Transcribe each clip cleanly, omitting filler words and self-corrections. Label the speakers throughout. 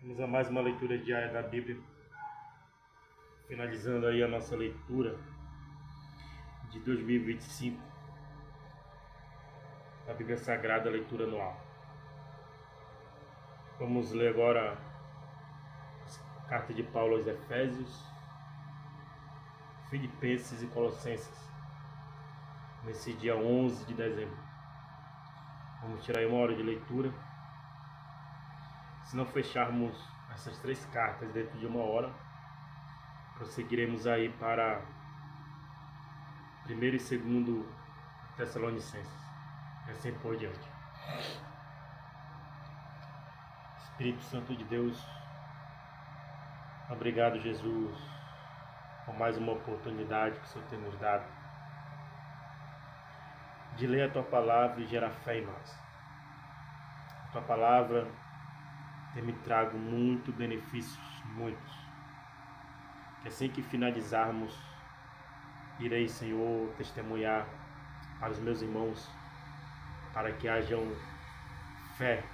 Speaker 1: Vamos a mais uma leitura diária da Bíblia, finalizando aí a nossa leitura de 2025, a Bíblia Sagrada, leitura anual. Vamos ler agora a carta de Paulo aos Efésios, Filipenses e Colossenses, nesse dia 11 de dezembro. Vamos tirar aí uma hora de leitura. Se não fecharmos essas três cartas dentro de uma hora, prosseguiremos aí para 1º e 2º Tessalonicenses, e assim por diante. Espírito Santo de Deus, obrigado, Jesus, por mais uma oportunidade que o Senhor tem nos dado de ler a Tua Palavra e gerar fé em nós. A Tua Palavra tem me trago muito benefícios, muitos. Que assim que finalizarmos, irei, Senhor, testemunhar para os meus irmãos, para que hajam fé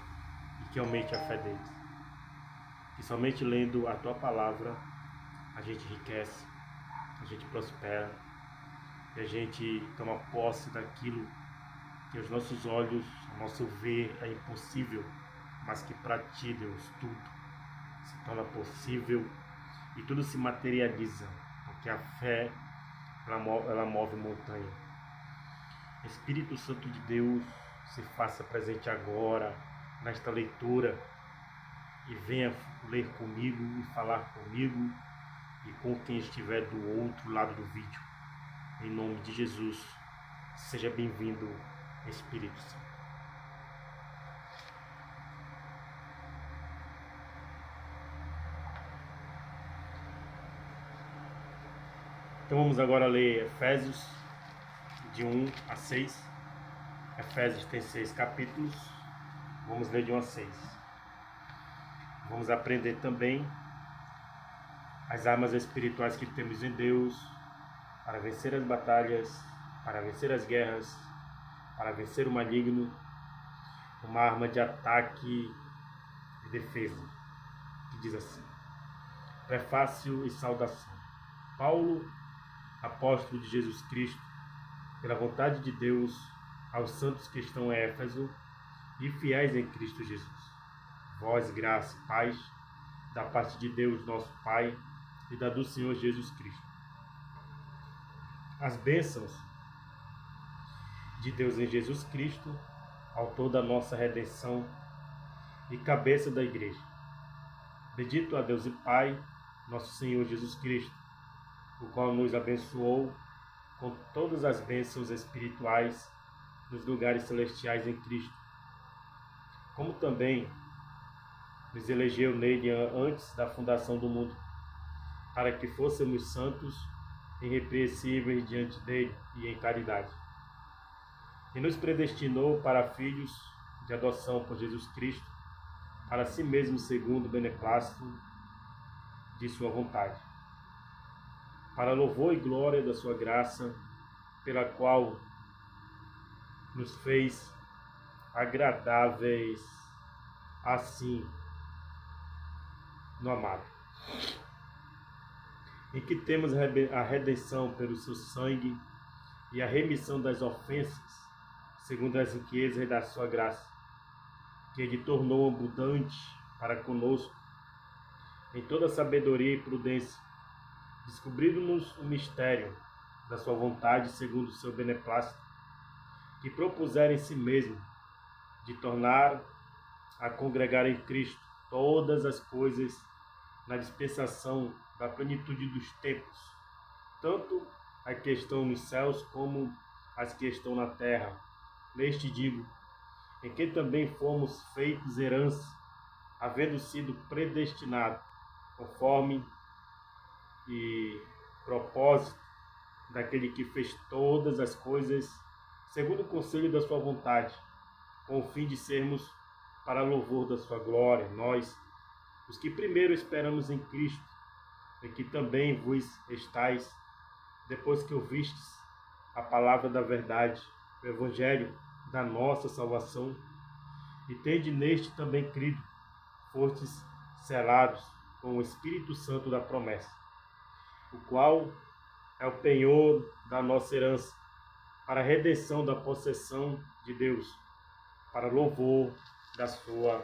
Speaker 1: e que aumente a fé deles. Que somente lendo a Tua Palavra a gente enriquece, a gente prospera e a gente toma posse daquilo que aos nossos olhos, ao nosso ver, é impossível, mas que para Ti, Deus, tudo se torna possível e tudo se materializa, porque a fé ela move montanha. Espírito Santo de Deus, se faça presente agora nesta leitura e venha ler comigo e falar comigo e com quem estiver do outro lado do vídeo. Em nome de Jesus, seja bem-vindo, Espírito Santo. Então vamos agora ler Efésios, de 1 a 6. Efésios tem 6 capítulos, vamos ler de 1 a 6. Vamos aprender também as armas espirituais que temos em Deus para vencer as batalhas, para vencer as guerras, para vencer o maligno, uma arma de ataque e defesa, que diz assim: Prefácio e saudação. Paulo, apóstolo de Jesus Cristo, pela vontade de Deus, aos santos que estão em Éfeso e fiéis em Cristo Jesus. Vós, graça e paz, da parte de Deus, nosso Pai, e da do Senhor Jesus Cristo. As bênçãos de Deus em Jesus Cristo, autor da nossa redenção e cabeça da igreja. Bendito a Deus e Pai, nosso Senhor Jesus Cristo, o qual nos abençoou com todas as bênçãos espirituais nos lugares celestiais em Cristo, como também nos elegeu nele antes da fundação do mundo, para que fôssemos santos e irrepreensíveis diante dele e em caridade. E nos predestinou para filhos de adoção por Jesus Cristo, para si mesmo segundo o beneplácito de sua vontade, para louvor e glória da sua graça, pela qual nos fez agradáveis assim no amado, em que temos a redenção pelo seu sangue e a remissão das ofensas, segundo as riquezas da sua graça, que ele tornou abundante para conosco em toda sabedoria e prudência, descobrindo-nos o mistério da sua vontade segundo o seu beneplácito, que propusera em si mesmo de tornar a congregar em Cristo todas as coisas na dispensação da plenitude dos tempos, tanto as que estão nos céus como as que estão na terra. Neste digo, em que também fomos feitos herança, havendo sido predestinados, conforme e propósito daquele que fez todas as coisas, segundo o conselho da sua vontade, com o fim de sermos para louvor da sua glória, nós, os que primeiro esperamos em Cristo, e que também vos estáis, depois que ouvistes a palavra da verdade, o evangelho da nossa salvação, e tende neste também crido, fostes selados com o Espírito Santo da promessa, o qual é o penhor da nossa herança, para a redenção da possessão de Deus, para louvor da sua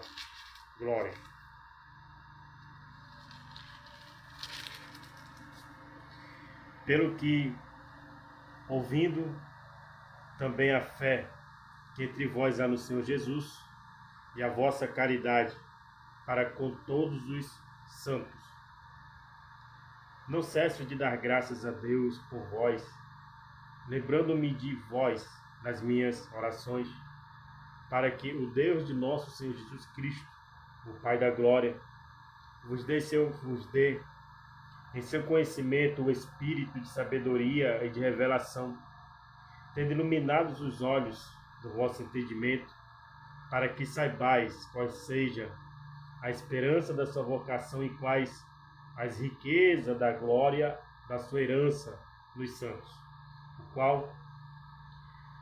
Speaker 1: glória. Pelo que, ouvindo também a fé que entre vós há no Senhor Jesus, e a vossa caridade para com todos os santos, não cesso de dar graças a Deus por vós, lembrando-me de vós nas minhas orações, para que o Deus de nosso Senhor Jesus Cristo, o Pai da glória, vos dê em seu conhecimento o espírito de sabedoria e de revelação, tendo iluminados os olhos do vosso entendimento, para que saibais qual seja a esperança da sua vocação e quais as riquezas da glória da sua herança nos santos, o qual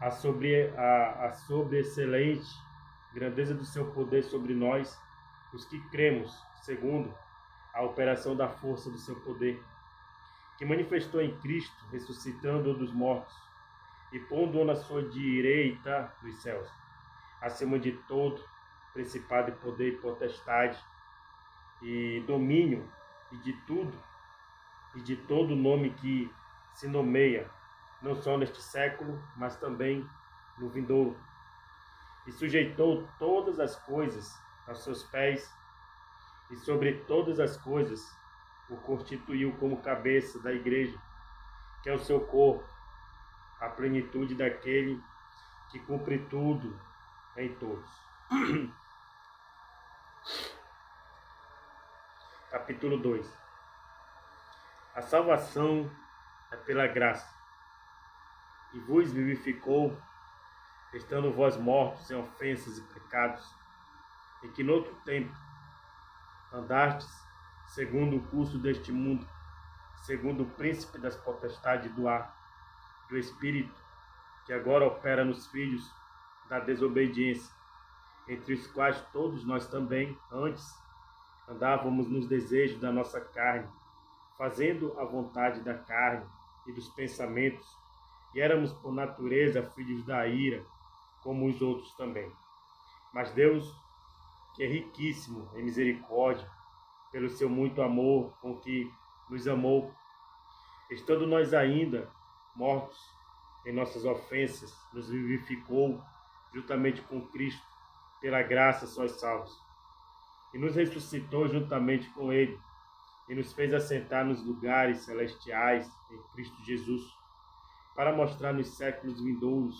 Speaker 1: a sobreexcelente grandeza do seu poder sobre nós, os que cremos, segundo a operação da força do seu poder, que manifestou em Cristo, ressuscitando-o dos mortos e pondo-o na sua direita dos céus, acima de todo principado e poder e potestade e domínio e de tudo e de todo nome que se nomeia, não só neste século, mas também no vindouro, e sujeitou todas as coisas aos seus pés, e sobre todas as coisas o constituiu como cabeça da igreja, que é o seu corpo, a plenitude daquele que cumpre tudo em todos. Capítulo 2. A salvação é pela graça, e vos vivificou, estando vós mortos em ofensas e pecados, e que noutro tempo andastes segundo o curso deste mundo, segundo o príncipe das potestades do ar, do Espírito, que agora opera nos filhos da desobediência, entre os quais todos nós também, antes, andávamos nos desejos da nossa carne, fazendo a vontade da carne e dos pensamentos, e éramos por natureza filhos da ira, como os outros também. Mas Deus, que é riquíssimo em misericórdia, pelo seu muito amor com que nos amou, estando nós ainda mortos em nossas ofensas, nos vivificou juntamente com Cristo, pela graça sois salvos, e nos ressuscitou juntamente com Ele, e nos fez assentar nos lugares celestiais em Cristo Jesus, para mostrar nos séculos vindouros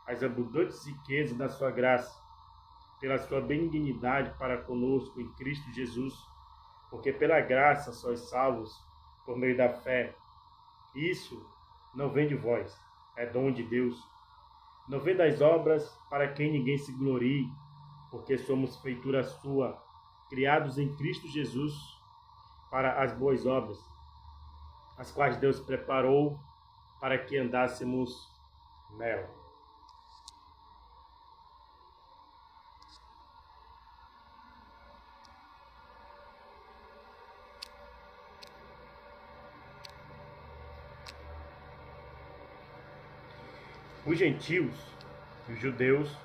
Speaker 1: as abundantes riquezas da sua graça, pela sua benignidade para conosco em Cristo Jesus, porque pela graça sois salvos por meio da fé. Isso não vem de vós, é dom de Deus. Não vem das obras, para que ninguém se glorie, porque somos feitura sua, criados em Cristo Jesus para as boas obras, as quais Deus preparou para que andássemos nela. Os gentios e os judeus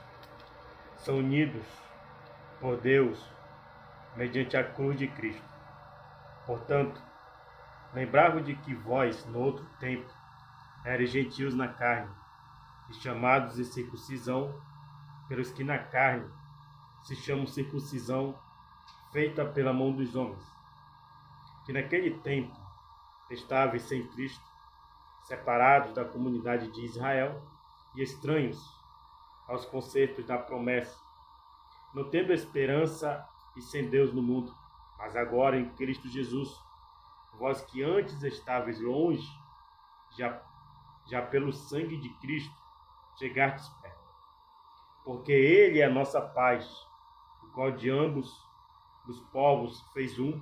Speaker 1: são unidos por Deus mediante a cruz de Cristo. Portanto, lembrai-vos de que vós, no outro tempo, eres gentios na carne, e chamados de circuncisão, pelos que na carne se chamam circuncisão, feita pela mão dos homens, que naquele tempo estáveis sem Cristo, separados da comunidade de Israel e estranhos aos conceitos da promessa, não tendo esperança e sem Deus no mundo. Mas agora em Cristo Jesus, vós que antes estáveis longe, já pelo sangue de Cristo chegastes perto. Porque Ele é a nossa paz, o qual de ambos os povos fez um,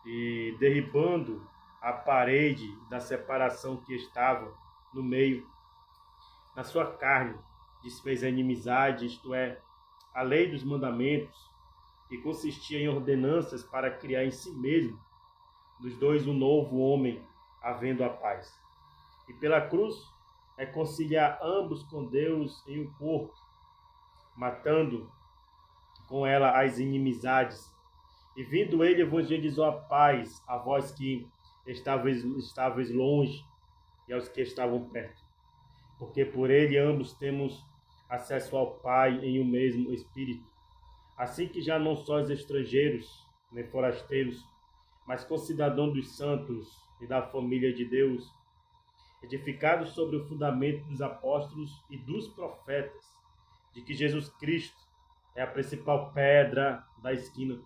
Speaker 1: e derribando a parede da separação que estava no meio, na sua carne, desfez a inimizade, isto é, a lei dos mandamentos, que consistia em ordenanças para criar em si mesmo, dos dois, um novo homem, havendo a paz. E pela cruz, reconciliar ambos com Deus em um corpo, matando com ela as inimizades. E vindo ele, evangelizou a paz a vós que estáveis longe e aos que estavam perto. Porque por ele ambos temos acesso ao Pai em um mesmo Espírito. Assim que já não sois estrangeiros, nem forasteiros, mas concidadãos dos santos e da família de Deus, edificados sobre o fundamento dos apóstolos e dos profetas, de que Jesus Cristo é a principal pedra da esquina,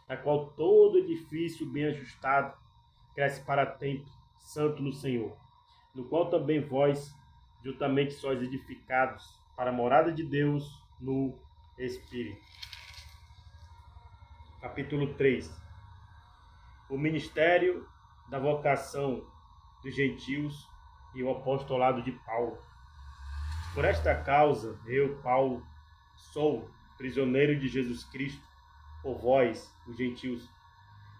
Speaker 1: na qual todo edifício bem ajustado cresce para templo santo no Senhor, no qual também vós juntamente sois edificados para a morada de Deus no Espírito. Capítulo 3. O ministério da vocação dos gentios e o apostolado de Paulo. Por esta causa, eu, Paulo, sou prisioneiro de Jesus Cristo, por vós, os gentios,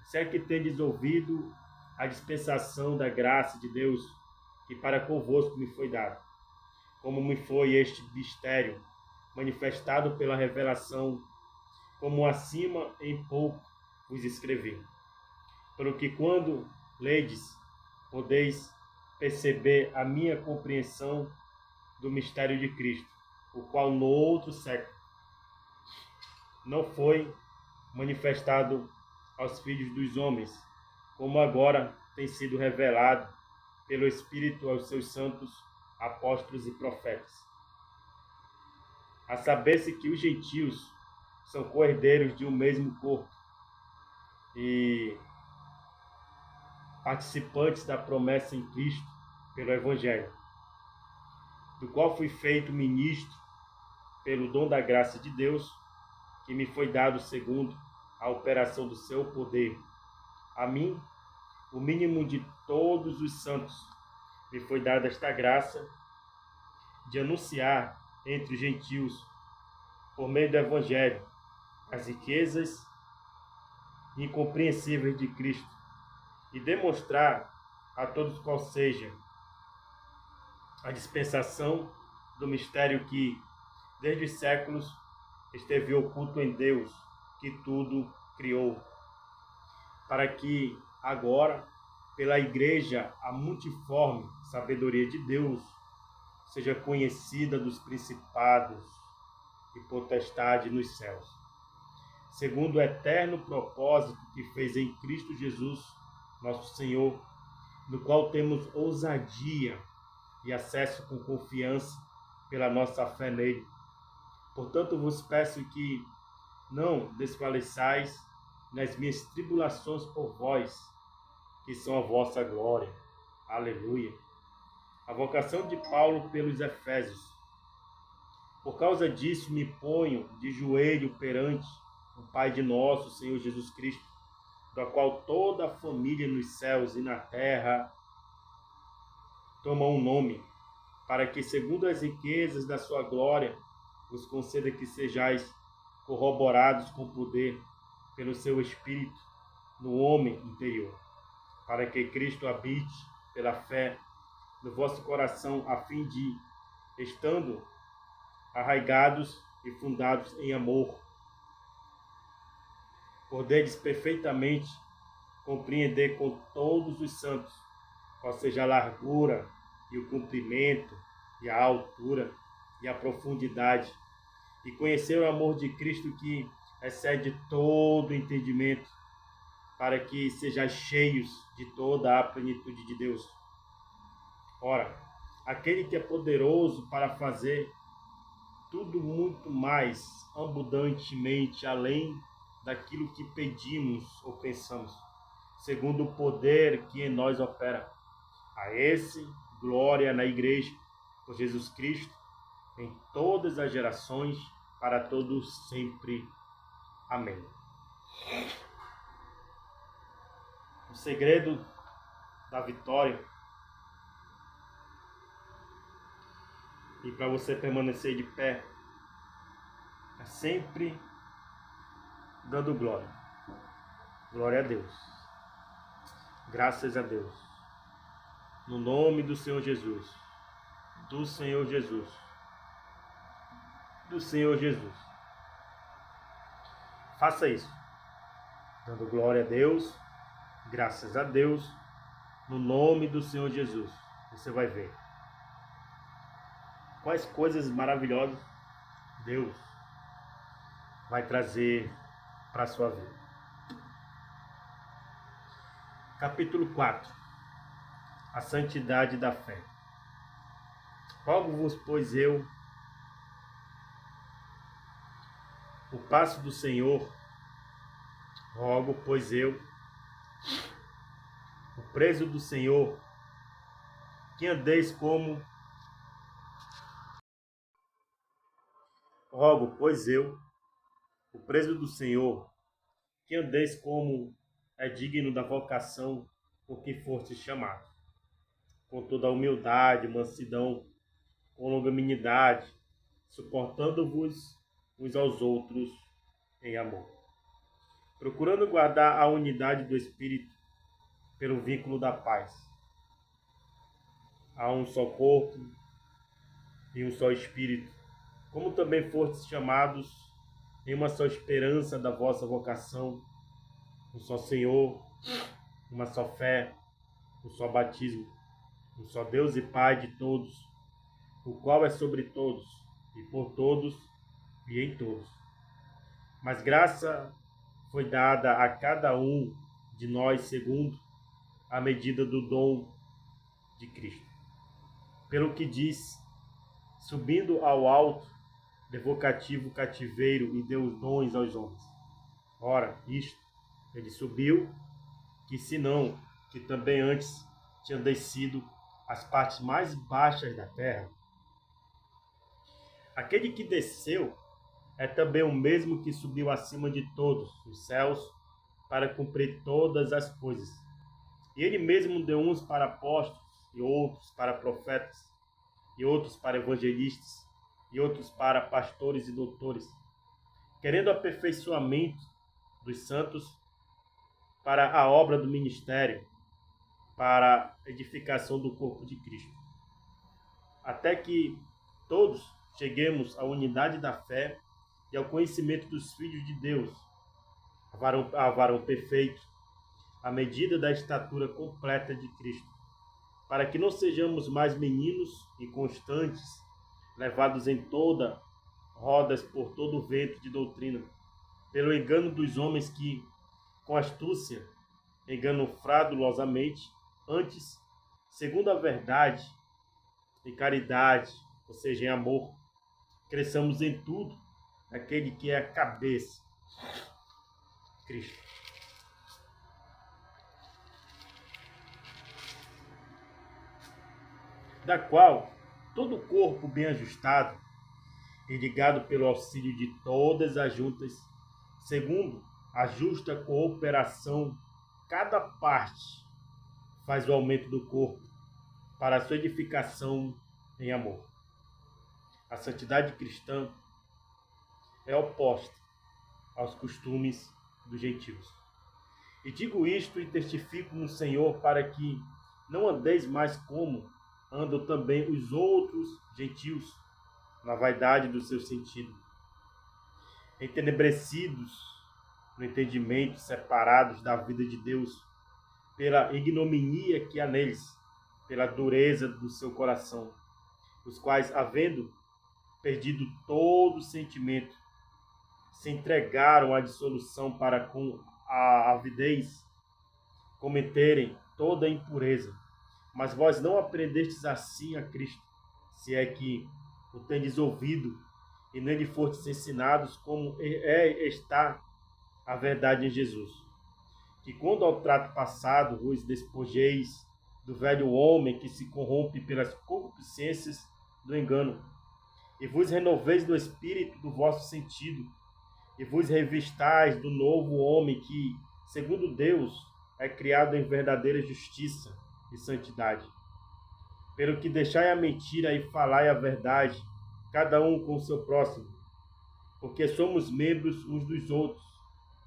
Speaker 1: se é que tendes ouvido a dispensação da graça de Deus, que para convosco me foi dada, como me foi este mistério, manifestado pela revelação, como acima em pouco vos escrevi. Pelo que quando ledes, podeis perceber a minha compreensão do mistério de Cristo, o qual no outro século não foi manifestado aos filhos dos homens, como agora tem sido revelado pelo Espírito aos seus santos apóstolos e profetas. A saber-se que os gentios são co-herdeiros de um mesmo corpo e participantes da promessa em Cristo pelo Evangelho, do qual fui feito ministro pelo dom da graça de Deus, que me foi dado segundo a operação do seu poder. A mim, o mínimo de todos os santos, me foi dada esta graça de anunciar entre os gentios, por meio do Evangelho, as riquezas incompreensíveis de Cristo e demonstrar a todos qual seja a dispensação do mistério que, desde os séculos, esteve oculto em Deus, que tudo criou, para que agora, pela Igreja, a multiforme sabedoria de Deus seja conhecida dos principados e potestade nos céus, segundo o eterno propósito que fez em Cristo Jesus, nosso Senhor, no qual temos ousadia e acesso com confiança pela nossa fé nele. Portanto, vos peço que não desfaleçais nas minhas tribulações por vós, que são a vossa glória. Aleluia. A vocação de Paulo pelos Efésios. Por causa disso, me ponho de joelho perante o Pai de nosso Senhor Jesus Cristo, da qual toda a família nos céus e na terra toma um nome, para que, segundo as riquezas da sua glória, vos conceda que sejais corroborados com poder pelo seu Espírito no homem interior, para que Cristo habite pela fé no vosso coração, a fim de, estando arraigados e fundados em amor, podeis perfeitamente compreender com todos os santos qual seja a largura e o comprimento e a altura e a profundidade, e conhecer o amor de Cristo que excede todo entendimento, para que sejais cheios de toda a plenitude de Deus. Ora, aquele que é poderoso para fazer tudo muito mais abundantemente além daquilo que pedimos ou pensamos, segundo o poder que em nós opera. A esse, glória na Igreja, por Jesus Cristo, em todas as gerações, para todos sempre. Amém. O segredo da vitória, e para você permanecer de pé, é sempre dando glória. Glória a Deus. Graças a Deus. No nome do Senhor Jesus. Do Senhor Jesus. Do Senhor Jesus. Faça isso. Dando glória a Deus. Graças a Deus. No nome do Senhor Jesus. Você vai ver quais coisas maravilhosas Deus vai trazer para a sua vida. Capítulo 4. A santidade da fé. Rogo-vos, pois eu, o passo do Senhor, rogo, pois eu, o preso do Senhor, que andeis como... Rogo, pois eu, o preso do Senhor, que andeis como é digno da vocação por que foste chamado, com toda a humildade, mansidão, com longanimidade, suportando-vos uns aos outros em amor, procurando guardar a unidade do Espírito pelo vínculo da paz. Há um só corpo e um só Espírito, como também fostes chamados em uma só esperança da vossa vocação, um só Senhor, uma só fé, um só batismo, um só Deus e Pai de todos, o qual é sobre todos, e por todos, e em todos. Mas graça foi dada a cada um de nós segundo a medida do dom de Cristo. Pelo que diz, subindo ao alto, levou cativo o cativeiro e deu os dons aos homens. Ora, isto, ele subiu, que senão, que também antes tinha descido às partes mais baixas da terra. Aquele que desceu é também o mesmo que subiu acima de todos os céus para cumprir todas as coisas. E ele mesmo deu uns para apóstolos, e outros para profetas, e outros para evangelistas, e outros para pastores e doutores, querendo o aperfeiçoamento dos santos para a obra do ministério, para a edificação do corpo de Cristo, até que todos cheguemos à unidade da fé e ao conhecimento dos filhos de Deus, a varão perfeito, à medida da estatura completa de Cristo, para que não sejamos mais meninos inconstantes, levados em toda rodas por todo o vento de doutrina, pelo engano dos homens que, com astúcia, enganam fraudulosamente, antes, segundo a verdade, em caridade, ou seja, em amor, cresçamos em tudo aquele que é a cabeça, Cristo. Da qual todo o corpo bem ajustado e ligado pelo auxílio de todas as juntas, segundo a justa cooperação, cada parte faz o aumento do corpo para a sua edificação em amor. A santidade cristã é oposta aos costumes dos gentios. E digo isto e testifico no Senhor para que não andeis mais como andam também os outros gentios, na vaidade do seu sentido, entenebrecidos no entendimento, separados da vida de Deus, pela ignominia que há neles, pela dureza do seu coração, os quais, havendo perdido todo o sentimento, se entregaram à dissolução para com a avidez cometerem toda a impureza. Mas vós não aprendestes assim a Cristo, se é que o tendes ouvido e nele fostes ensinados como está a verdade em Jesus. Que quando ao trato passado vos despojeis do velho homem que se corrompe pelas concupiscências do engano, e vos renoveis no espírito do vosso sentido, e vos revistais do novo homem que, segundo Deus, é criado em verdadeira justiça e santidade. Pelo que deixai a mentira e falai a verdade, cada um com o seu próximo, porque somos membros uns dos outros,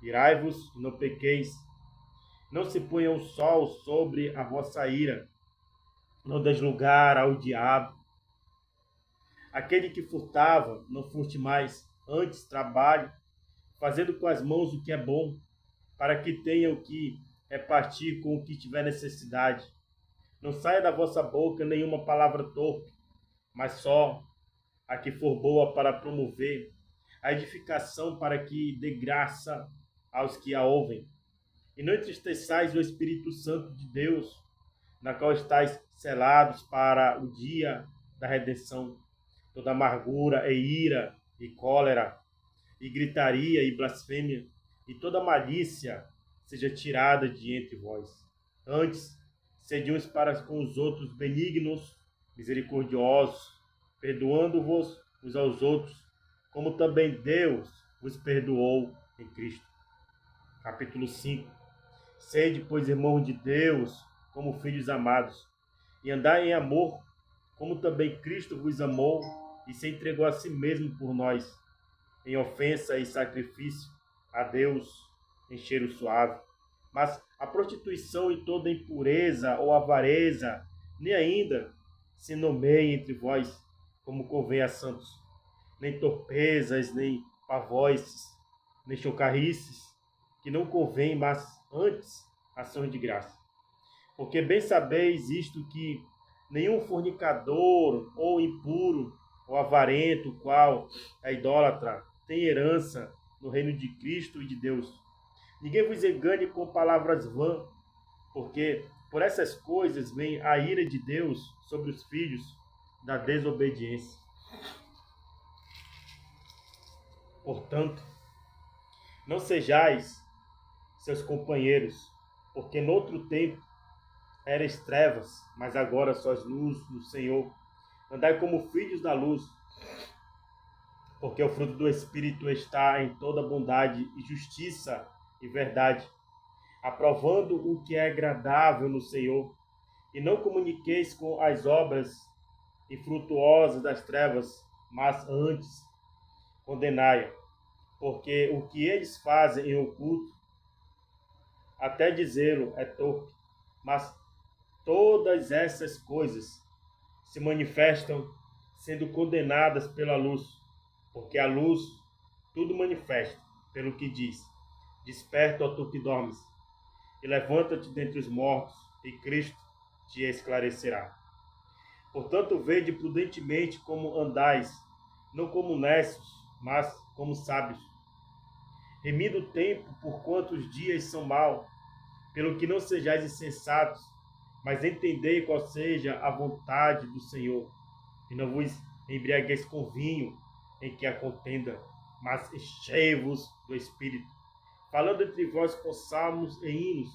Speaker 1: Irai-vos e não pequeis. Não se ponha o sol sobre a vossa ira. Não deis lugar ao diabo. Aquele que furtava, não furte mais. Antes trabalhe, fazendo com as mãos o que é bom, para que tenha o que repartir com o que tiver necessidade. Não saia da vossa boca nenhuma palavra torpe, mas só a que for boa para promover a edificação, para que dê graça aos que a ouvem. E não entristeçais o Espírito Santo de Deus, na qual estáis selados para o dia da redenção. Toda amargura e ira e cólera, e gritaria e blasfêmia, e toda malícia seja tirada de entre vós. Antes, sede uns para com os outros benignos, misericordiosos, perdoando-vos uns aos outros, como também Deus vos perdoou em Cristo. Capítulo 5. Sede, pois, irmãos de Deus, como filhos amados, e andai em amor, como também Cristo vos amou e se entregou a si mesmo por nós, em ofensa e sacrifício a Deus em cheiro suave. Mas a prostituição e toda impureza ou avareza, nem ainda se nomeie entre vós, como convém a santos, nem torpezas, nem pavóices, nem chocarrices, que não convém, mas antes ações de graça. Porque bem sabeis isto, que nenhum fornicador ou impuro ou avarento, qual é idólatra, tem herança no reino de Cristo e de Deus. Ninguém vos engane com palavras vãs, porque por essas coisas vem a ira de Deus sobre os filhos da desobediência. Portanto, não sejais seus companheiros, porque noutro tempo erais trevas, mas agora sois luz no Senhor. Andai como filhos da luz, porque o fruto do Espírito está em toda bondade e justiça e verdade, aprovando o que é agradável no Senhor. E não comuniqueis com as obras infrutuosas das trevas, mas antes condenai-a, porque o que eles fazem em oculto, até dizê-lo, é torpe. Mas todas essas coisas se manifestam sendo condenadas pela luz, porque a luz tudo manifesta, pelo que diz: desperta, ó tu que dormes, e levanta-te dentre os mortos, e Cristo te esclarecerá. Portanto, vede prudentemente como andais, não como necios, mas como sábios, remindo o tempo, porquanto os dias são maus, pelo que não sejais insensatos, mas entendei qual seja a vontade do Senhor. E não vos embriagueis com vinho, em que há contenda, mas enchei-vos do Espírito, falando entre vós com salmos e hinos,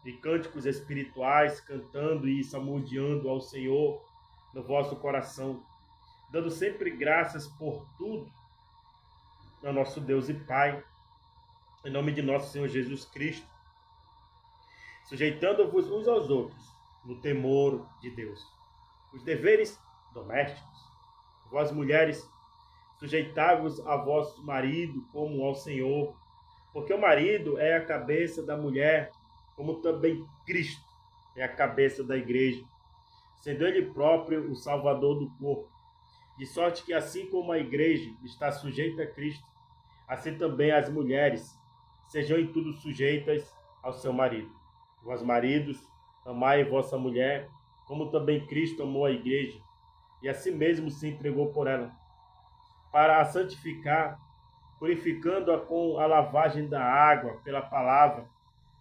Speaker 1: e cânticos espirituais, cantando e salmodiando ao Senhor no vosso coração, dando sempre graças por tudo ao nosso Deus e Pai, em nome de nosso Senhor Jesus Cristo, sujeitando-vos uns aos outros no temor de Deus. Os deveres domésticos. Vós, mulheres, sujeitai-vos a vosso marido como ao Senhor, porque o marido é a cabeça da mulher, como também Cristo é a cabeça da igreja, sendo ele próprio o salvador do corpo. De sorte que, assim como a igreja está sujeita a Cristo, assim também as mulheres sejam em tudo sujeitas ao seu marido. Vós, maridos, amai vossa mulher, como também Cristo amou a igreja, e a si mesmo se entregou por ela, para a santificar, purificando-a com a lavagem da água pela palavra,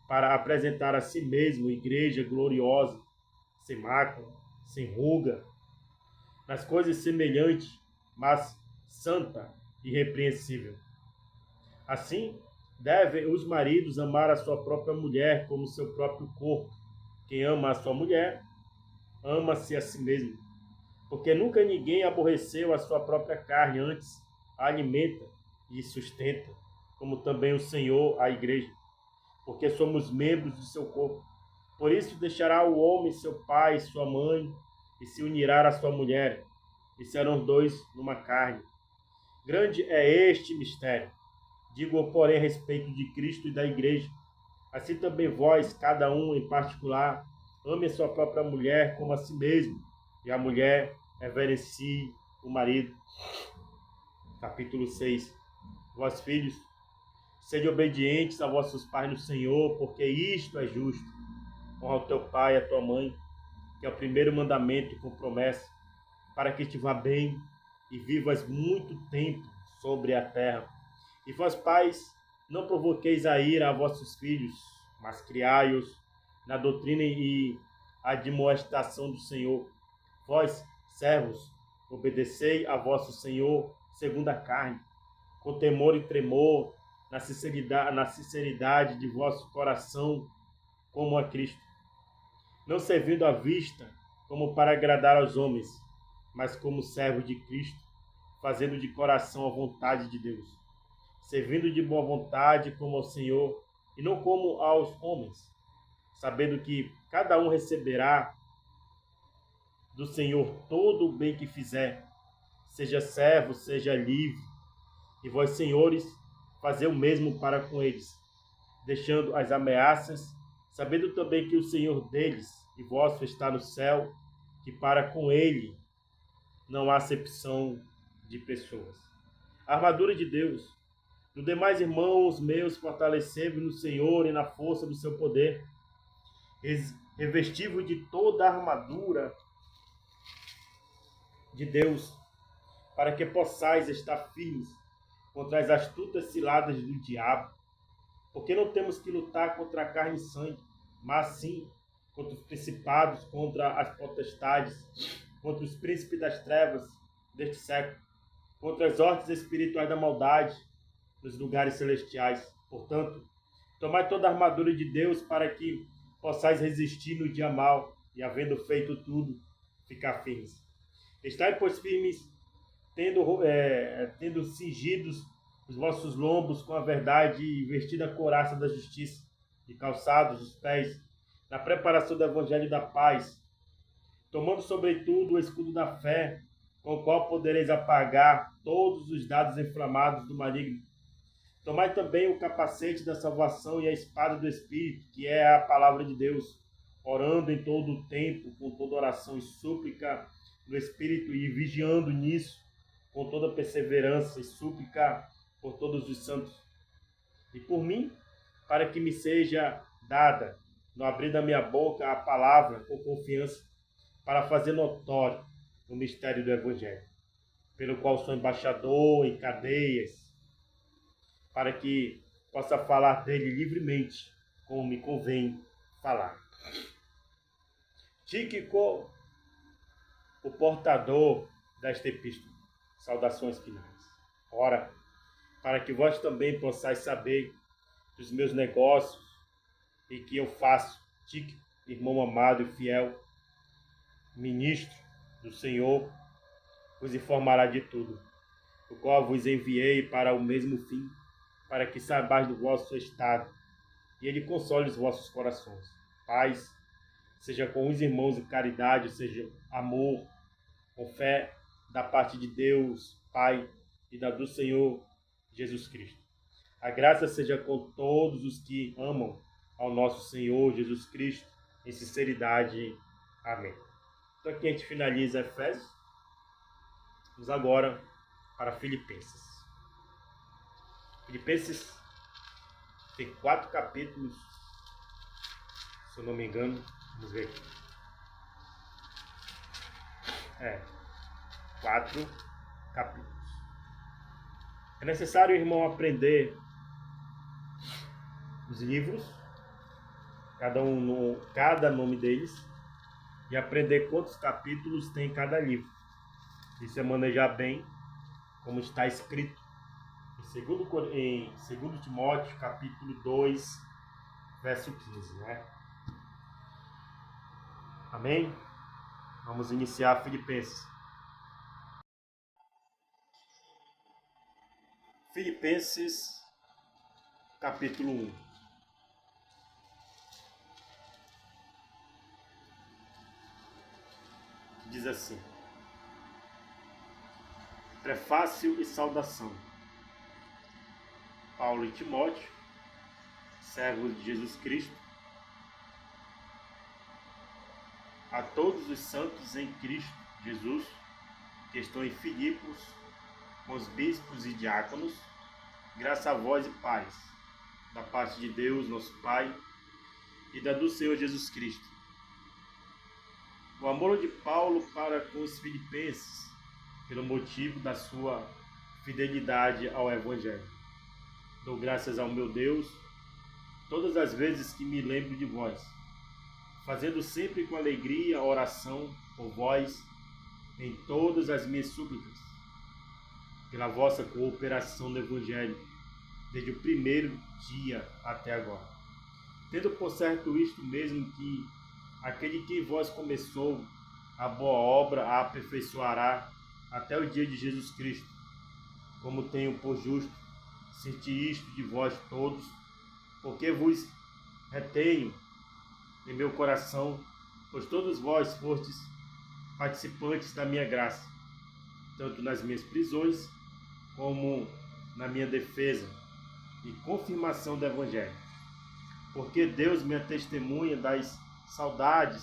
Speaker 1: para apresentar a si mesmo igreja gloriosa, sem mácula, sem ruga, nas coisas semelhantes, mas santa e irrepreensível. Assim, devem os maridos amar a sua própria mulher como seu próprio corpo. Quem ama a sua mulher, ama-se a si mesmo. Porque nunca ninguém aborreceu a sua própria carne, antes a alimenta e sustenta, como também o Senhor a igreja, porque somos membros do seu corpo. Por isso deixará o homem seu pai e sua mãe, e se unirá à sua mulher, e serão os dois numa carne. Grande é este mistério. Digo, porém, a respeito de Cristo e da igreja. Assim também vós, cada um em particular, ame a sua própria mulher como a si mesmo, e a mulher reverencie o marido. Capítulo 6. Vós, filhos, sede obedientes a vossos pais no Senhor, porque isto é justo. Honra o teu pai e a tua mãe, que é o primeiro mandamento com promessa, para que te vá bem e vivas muito tempo sobre a terra. E vós, pais, não provoqueis a ira a vossos filhos, mas criai-os na doutrina e admoestação do Senhor. Vós, servos, obedecei a vosso Senhor segundo a carne, com temor e tremor, na sinceridade de vosso coração, como a Cristo, não servindo à vista como para agradar aos homens, mas como servos de Cristo, fazendo de coração a vontade de Deus, servindo de boa vontade como ao Senhor e não como aos homens, sabendo que cada um receberá do Senhor todo o bem que fizer, seja servo, seja livre, e vós, senhores, fazei o mesmo para com eles, deixando as ameaças, sabendo também que o Senhor deles e vosso está no céu, que para com ele não há acepção de pessoas. A armadura de Deus. No demais, irmãos meus, fortalecei-vos no Senhor e na força do seu poder. Revesti-vos de toda a armadura de Deus, para que possais estar firmes contra as astutas ciladas do diabo. Porque não temos que lutar contra a carne e sangue, mas sim contra os principados, contra as potestades, contra os príncipes das trevas deste século, contra as hordas espirituais da maldade nos lugares celestiais. Portanto, tomai toda a armadura de Deus para que possais resistir no dia mau e, havendo feito tudo, ficar firmes. Estai, pois, firmes, tendo cingidos os vossos lombos com a verdade e vestida a couraça da justiça, e calçados os pés na preparação do evangelho da paz, tomando sobretudo o escudo da fé, com o qual podereis apagar todos os dardos inflamados do maligno. Tomai também o capacete da salvação e a espada do Espírito, que é a palavra de Deus, orando em todo o tempo, com toda oração e súplica no Espírito, e vigiando nisso, com toda perseverança e súplica por todos os santos. E por mim, para que me seja dada, no abrir da minha boca, a palavra com confiança, para fazer notório o mistério do Evangelho, pelo qual sou embaixador em cadeias, para que possa falar dele livremente, como me convém falar. Tíquico, o portador desta epístola. Saudações finais. Ora, para que vós também possais saber dos meus negócios e que eu faço, Tíquico, irmão amado e fiel, ministro do Senhor, vos informará de tudo, o qual vos enviei para o mesmo fim, para que saibais do vosso estado, e ele console os vossos corações. Paz, seja com os irmãos em caridade, seja amor, com fé, da parte de Deus, Pai, e da do Senhor Jesus Cristo. A graça seja com todos os que amam ao nosso Senhor Jesus Cristo, em sinceridade. Amém. Então aqui a gente finaliza Efésios. Vamos agora para Filipenses. Filipenses tem 4 capítulos, se eu não me engano. Vamos ver aqui. 4 capítulos. É necessário, irmão, aprender os livros, cada nome deles, e aprender quantos capítulos tem cada livro. Isso é manejar bem como está escrito em 2 Timóteo, capítulo 2, verso 15, né? Amém? Vamos iniciar Filipenses. Filipenses, capítulo 1. Diz assim: Prefácio e saudação. Paulo e Timóteo, servos de Jesus Cristo, a todos os santos em Cristo Jesus, que estão em Filipos, com os bispos e diáconos, graça a vós e paz, da parte de Deus, nosso Pai, e da do Senhor Jesus Cristo. O amor de Paulo para com os filipenses, pelo motivo da sua fidelidade ao Evangelho. Dou graças ao meu Deus, todas as vezes que me lembro de vós, fazendo sempre com alegria a oração por vós em todas as minhas súplicas, pela vossa cooperação no Evangelho, desde o primeiro dia até agora. Tendo por certo isto mesmo, que aquele que em vós começou a boa obra a aperfeiçoará até o dia de Jesus Cristo. Como tenho por justo sentir isto de vós todos, porque vos retenho em meu coração, pois todos vós fostes participantes da minha graça, tanto nas minhas prisões, como na minha defesa e confirmação do Evangelho. Porque Deus me testemunha das saudades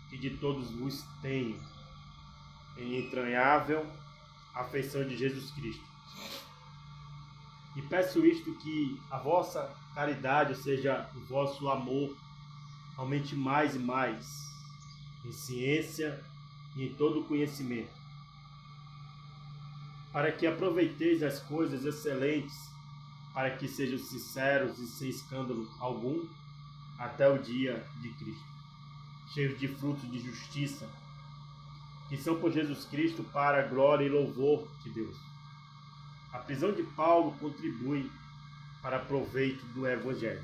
Speaker 1: que de todos vos tenho, em entranhável afeição de Jesus Cristo. E peço isto, que a vossa caridade, ou seja, o vosso amor, aumente mais e mais, em ciência e em todo conhecimento, para que aproveiteis as coisas excelentes, para que sejam sinceros e sem escândalo algum, até o dia de Cristo, cheios de frutos de justiça, que são por Jesus Cristo para a glória e louvor de Deus. A prisão de Paulo contribui para proveito do Evangelho.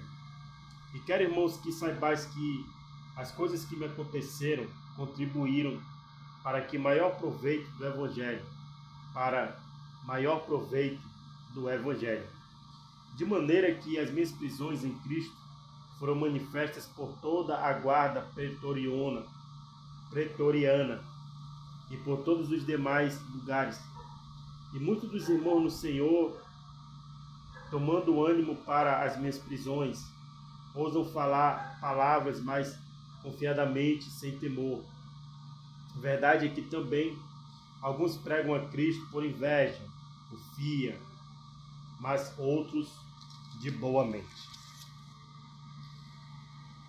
Speaker 1: E quero, irmãos, que saibais que as coisas que me aconteceram contribuíram para que maior proveito do Evangelho, para maior proveito do Evangelho. De maneira que as minhas prisões em Cristo foram manifestas por toda a guarda pretoriana e por todos os demais lugares. E muitos dos irmãos no Senhor, tomando ânimo para as minhas prisões, ousam falar palavras mais confiadamente, sem temor. A verdade é que também alguns pregam a Cristo por inveja, porfia, mas outros de boa mente.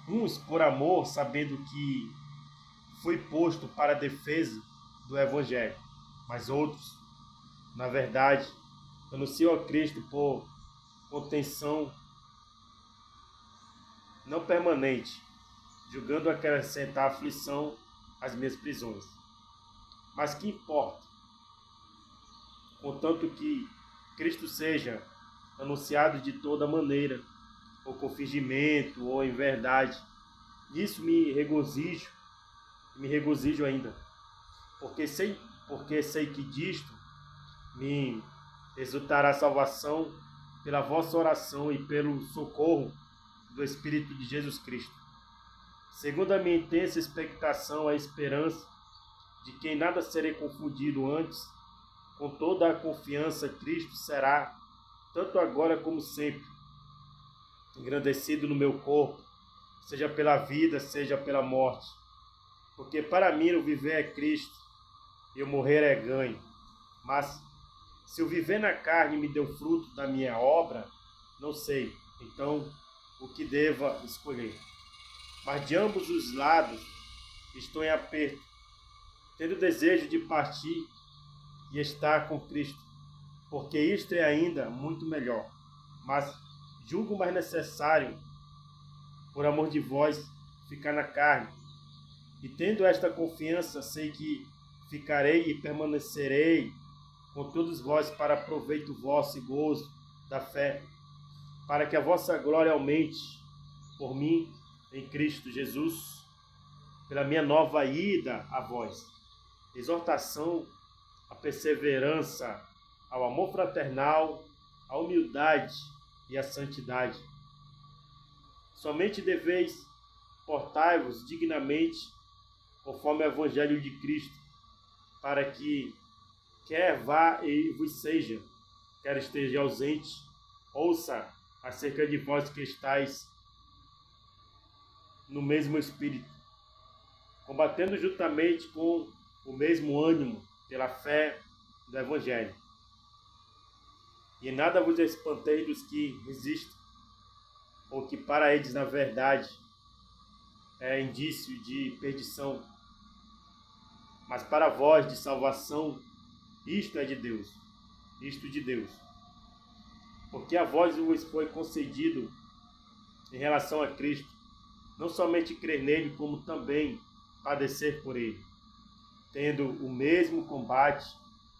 Speaker 1: Uns por amor, sabendo que fui posto para a defesa do Evangelho, mas outros, na verdade, anunciam a Cristo por contenção não permanente, julgando acrescentar aflição às minhas prisões. Mas que importa? Contanto que Cristo seja anunciado de toda maneira, ou com fingimento, ou em verdade, nisso me regozijo ainda, porque sei que disto me resultará salvação pela vossa oração e pelo socorro do Espírito de Jesus Cristo. Segundo a minha intensa expectação, a esperança de que em nada serei confundido antes, com toda a confiança, Cristo será, tanto agora como sempre, engrandecido no meu corpo, seja pela vida, seja pela morte. Porque para mim o viver é Cristo e o morrer é ganho. Mas se o viver na carne me deu fruto da minha obra, não sei, então, o que deva escolher. Mas de ambos os lados estou em aperto, tendo desejo de partir e estar com Cristo, porque isto é ainda muito melhor. Mas julgo mais necessário, por amor de vós, ficar na carne. E tendo esta confiança, sei que ficarei e permanecerei com todos vós para proveito vosso e gozo da fé, para que a vossa glória aumente por mim em Cristo Jesus, pela minha nova ida a vós. Exortação à perseverança, ao amor fraternal, à humildade e à santidade. Somente deveis portai-vos dignamente conforme o Evangelho de Cristo, para que, quer vá e vos seja, quer esteja ausente, ouça acerca de vós que estáis no mesmo espírito, combatendo juntamente com o mesmo ânimo pela fé do Evangelho. E em nada vos espanteis dos que resistem, ou que para eles, na verdade, é indício de perdição, mas para vós de salvação. Isto é de Deus, isto de Deus. Porque a vós vos foi concedido em relação a Cristo, não somente crer nele, como também padecer por ele, tendo o mesmo combate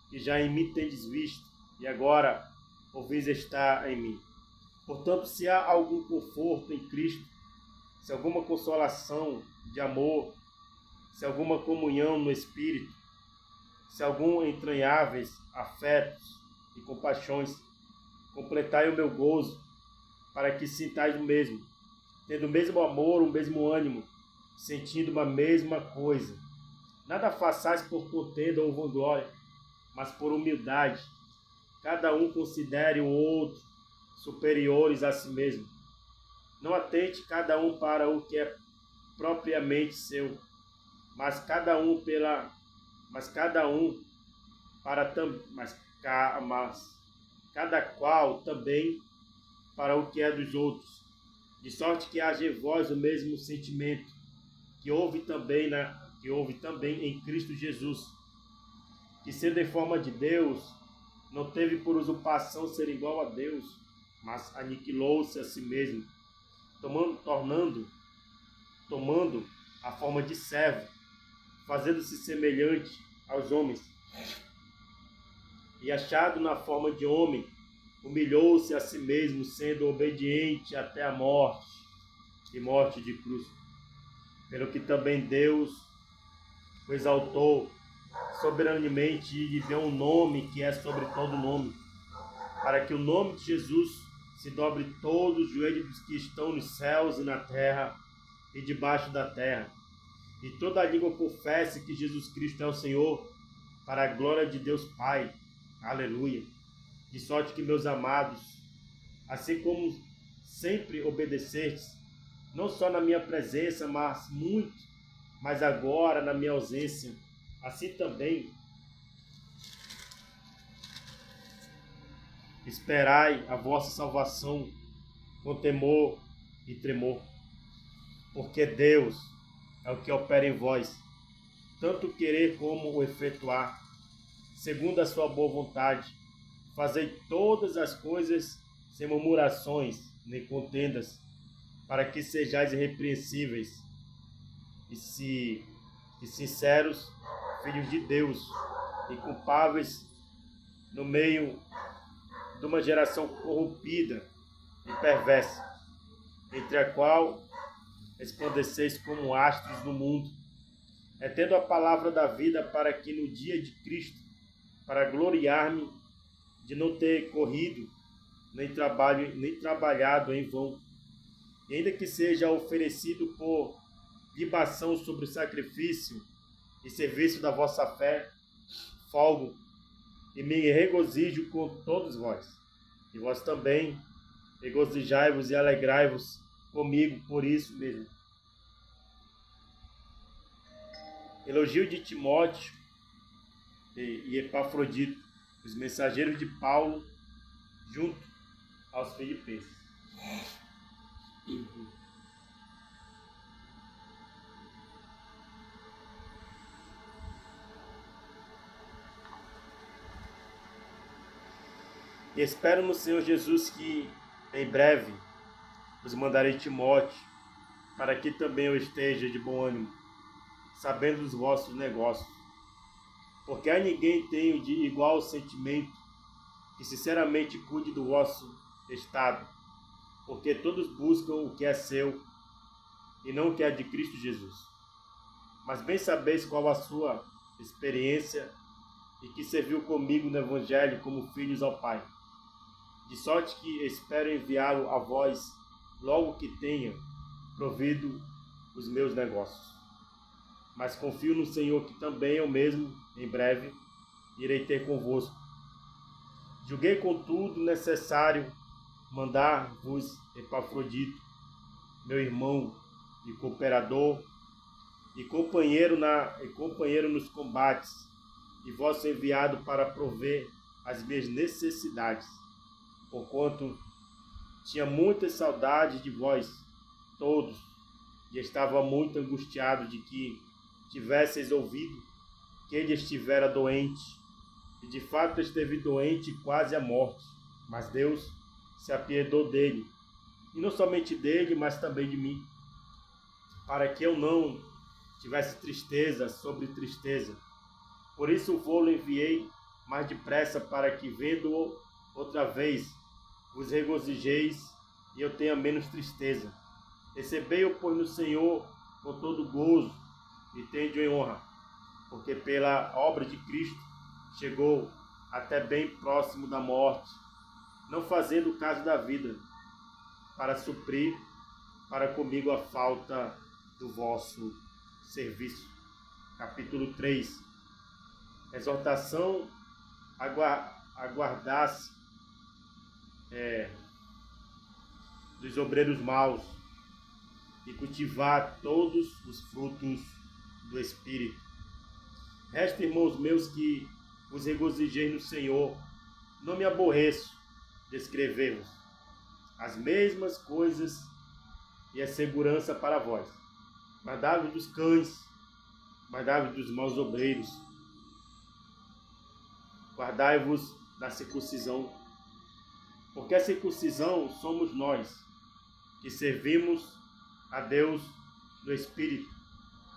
Speaker 1: que já em mim tendes visto, e agora ouvis estar em mim. Portanto, se há algum conforto em Cristo, se alguma consolação de amor, se alguma comunhão no Espírito, se algum entranháveis afetos e compaixões, completai o meu gozo, para que sintais o mesmo, tendo o mesmo amor, o mesmo ânimo, sentindo uma mesma coisa. Nada façais por contenda ou vanglória, mas por humildade. Cada um considere o outro superiores a si mesmo. Não atente cada um para o que é propriamente seu, mas cada qual também para o que é dos outros, de sorte que haja em vós o mesmo sentimento que houve também em Cristo Jesus, que sendo em forma de Deus, não teve por usurpação ser igual a Deus, mas aniquilou-se a si mesmo, tomando a forma de servo, fazendo-se semelhante aos homens. E achado na forma de homem, humilhou-se a si mesmo, sendo obediente até a morte, e morte de cruz. Pelo que também Deus o exaltou soberanamente e lhe deu um nome que é sobre todo nome, para que o nome de Jesus se dobre todos os joelhos dos que estão nos céus e na terra e debaixo da terra, e toda língua confesse que Jesus Cristo é o Senhor, para a glória de Deus Pai. Aleluia. De sorte que, meus amados, assim como sempre obedecestes, não só na minha presença, mas muito, mas agora na minha ausência, assim também esperai a vossa salvação com temor e tremor, porque Deus é o que opera em vós, tanto o querer como o efetuar, segundo a sua boa vontade. Fazei todas as coisas sem murmurações nem contendas, para que sejais irrepreensíveis e sinceros, filhos de Deus, inculpáveis no meio de uma geração corrompida e perversa, entre a qual resplandeceis como astros no mundo, tendo a palavra da vida, para que no dia de Cristo, para gloriar-me de não ter corrido, nem trabalhado em vão, e ainda que seja oferecido por libação sobre o sacrifício e serviço da vossa fé, folgo e me regozijo com todos vós. E vós também regozijai-vos e alegrai-vos comigo por isso mesmo. Elogio de Timóteo e Epafrodito, os mensageiros de Paulo, junto aos filipenses. E espero no Senhor Jesus que, em breve, vos mandarei Timóteo, para que também eu esteja de bom ânimo, sabendo dos vossos negócios. Porque a ninguém tenho de igual sentimento, que sinceramente cuide do vosso estado, porque todos buscam o que é seu, e não o que é de Cristo Jesus. Mas bem sabeis qual a sua experiência, e que serviu comigo no Evangelho como filhos ao Pai. De sorte que espero enviá-lo a vós logo que tenha provido os meus negócios. Mas confio no Senhor que também eu mesmo, em breve, irei ter convosco. Julguei, contudo, necessário mandar-vos Epafrodito, meu irmão e cooperador, e companheiro nos combates, e vosso enviado para prover as minhas necessidades, porquanto tinha muita saudade de vós todos, e estava muito angustiado de que tivesseis ouvido que ele estivera doente, e de fato esteve doente quase à morte, mas Deus se apiedou dele, e não somente dele, mas também de mim, para que eu não tivesse tristeza sobre tristeza. Por isso vou-lo enviei mais depressa, para que, vendo-o outra vez, vos regozijeis e eu tenha menos tristeza. Recebei-o, pois, no Senhor com todo gozo, e tende-o em honra, porque pela obra de Cristo chegou até bem próximo da morte, não fazendo caso da vida, para suprir para comigo a falta do vosso serviço. Capítulo 3. Exortação a guardar-se dos obreiros maus e cultivar todos os frutos do Espírito. Resta, irmãos meus, que vos regozijei no Senhor. Não me aborreço de escrever-vos as mesmas coisas e a segurança para vós. Guardai-vos dos cães, guardai-vos dos maus obreiros, guardai-vos da circuncisão, porque a circuncisão somos nós, que servimos a Deus no Espírito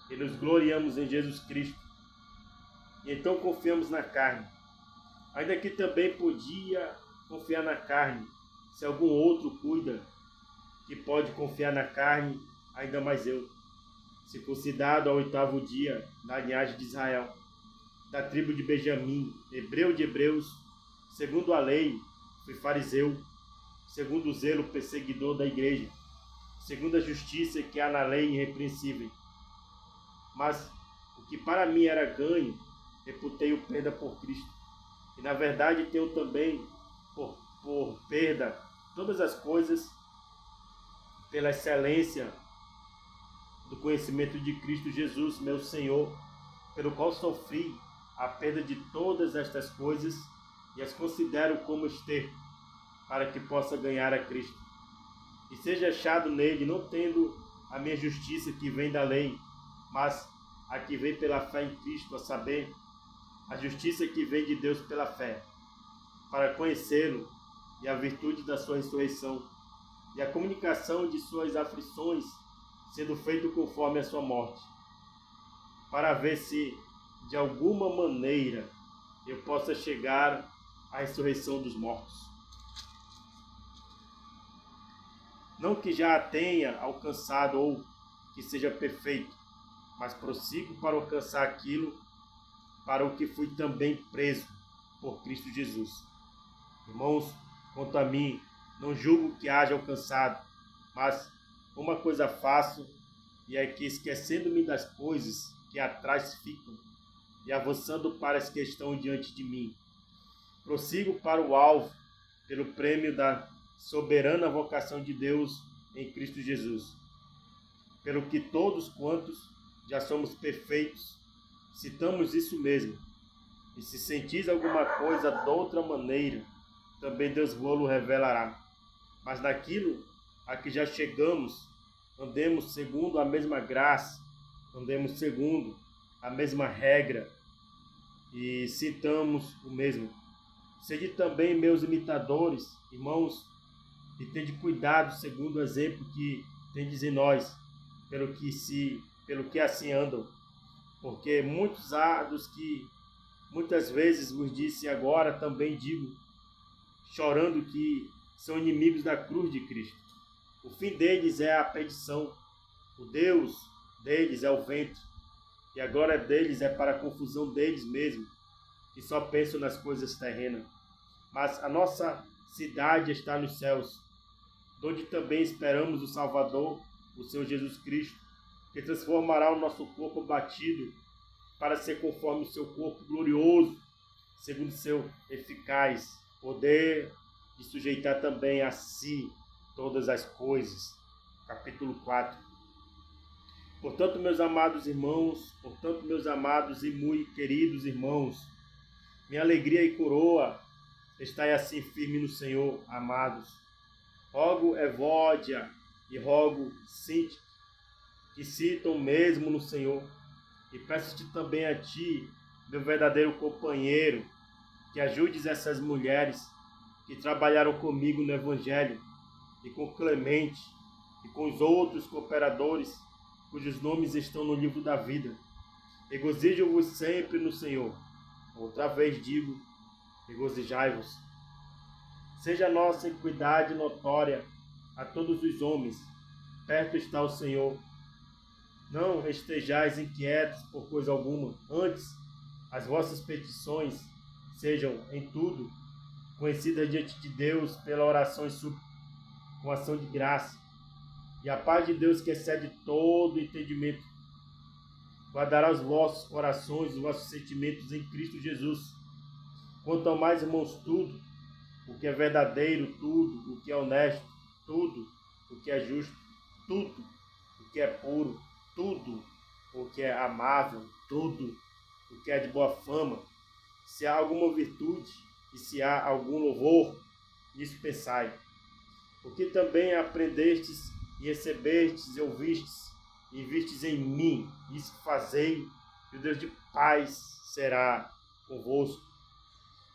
Speaker 1: e nos gloriamos em Jesus Cristo, e então confiamos na carne, ainda que também podia confiar na carne, se algum outro cuida que pode confiar na carne, ainda mais eu, circuncidado ao 8º dia da linhagem de Israel, da tribo de Benjamim, hebreu de hebreus, segundo a lei, fui fariseu, segundo o zelo, perseguidor da igreja, segundo a justiça que há na lei irrepreensível. Mas o que para mim era ganho, reputei-o perda por Cristo. E na verdade tenho também por perda todas as coisas, pela excelência do conhecimento de Cristo Jesus, meu Senhor, pelo qual sofri a perda de todas estas coisas e as considero como esterco, para que possa ganhar a Cristo, e seja achado nele, não tendo a minha justiça que vem da lei, mas a que vem pela fé em Cristo, a saber, a justiça que vem de Deus pela fé, para conhecê-lo e a virtude da sua ressurreição, e a comunicação de suas aflições, sendo feito conforme a sua morte, para ver se, de alguma maneira, eu possa chegar à ressurreição dos mortos. Não que já a tenha alcançado ou que seja perfeito, mas prossigo para alcançar aquilo para o que fui também preso por Cristo Jesus. Irmãos, quanto a mim, não julgo que haja alcançado, mas uma coisa faço, e é que, esquecendo-me das coisas que atrás ficam e avançando para as que estão diante de mim, prossigo para o alvo, pelo prêmio da soberana vocação de Deus em Cristo Jesus. Pelo que todos quantos já somos perfeitos, citamos isso mesmo. E se sentis alguma coisa de outra maneira, também Deus vos revelará. Mas naquilo a que já chegamos, andemos segundo a mesma graça, andemos segundo a mesma regra, e citamos o mesmo. Sede também meus imitadores, irmãos, e tende cuidado segundo o exemplo que tendes em nós, pelo que assim andam. Porque muitos há dos que muitas vezes vos disse, agora também digo, chorando, que são inimigos da cruz de Cristo. O fim deles é a perdição, o Deus deles é o vento, e a glória deles é para a confusão deles mesmos, que só pensam nas coisas terrenas. Mas a nossa cidade está nos céus, onde também esperamos o Salvador, o Senhor Jesus Cristo, que transformará o nosso corpo batido para ser conforme o seu corpo glorioso, segundo seu eficaz poder, de sujeitar também a si todas as coisas. Capítulo 4. Portanto, meus amados e muito queridos irmãos, minha alegria e coroa, estai assim firme no Senhor, amados. Rogo Evódia e rogo Sintique, que citam mesmo no Senhor, e peço-te também a ti, meu verdadeiro companheiro, que ajudes essas mulheres que trabalharam comigo no Evangelho, e com Clemente, e com os outros cooperadores, cujos nomes estão no livro da vida. Regozijo-vos sempre no Senhor. Outra vez digo, regozijai-vos. Seja a nossa equidade notória a todos os homens. Perto está o Senhor. Não estejais inquietos por coisa alguma. Antes, as vossas petições sejam, em tudo, conhecidas diante de Deus pela oração e súplica, com ação de graça. E a paz de Deus, que excede todo entendimento, guardará os vossos corações, os vossos sentimentos em Cristo Jesus. Quanto ao mais, irmãos, tudo o que é verdadeiro, tudo o que é honesto, tudo o que é justo, tudo o que é puro, tudo o que é amável, tudo o que é de boa fama, se há alguma virtude e se há algum louvor, nisso pensai. Porque também aprendestes e recebestes e ouvistes e vistes em mim, isso fazei, e o Deus de paz será convosco.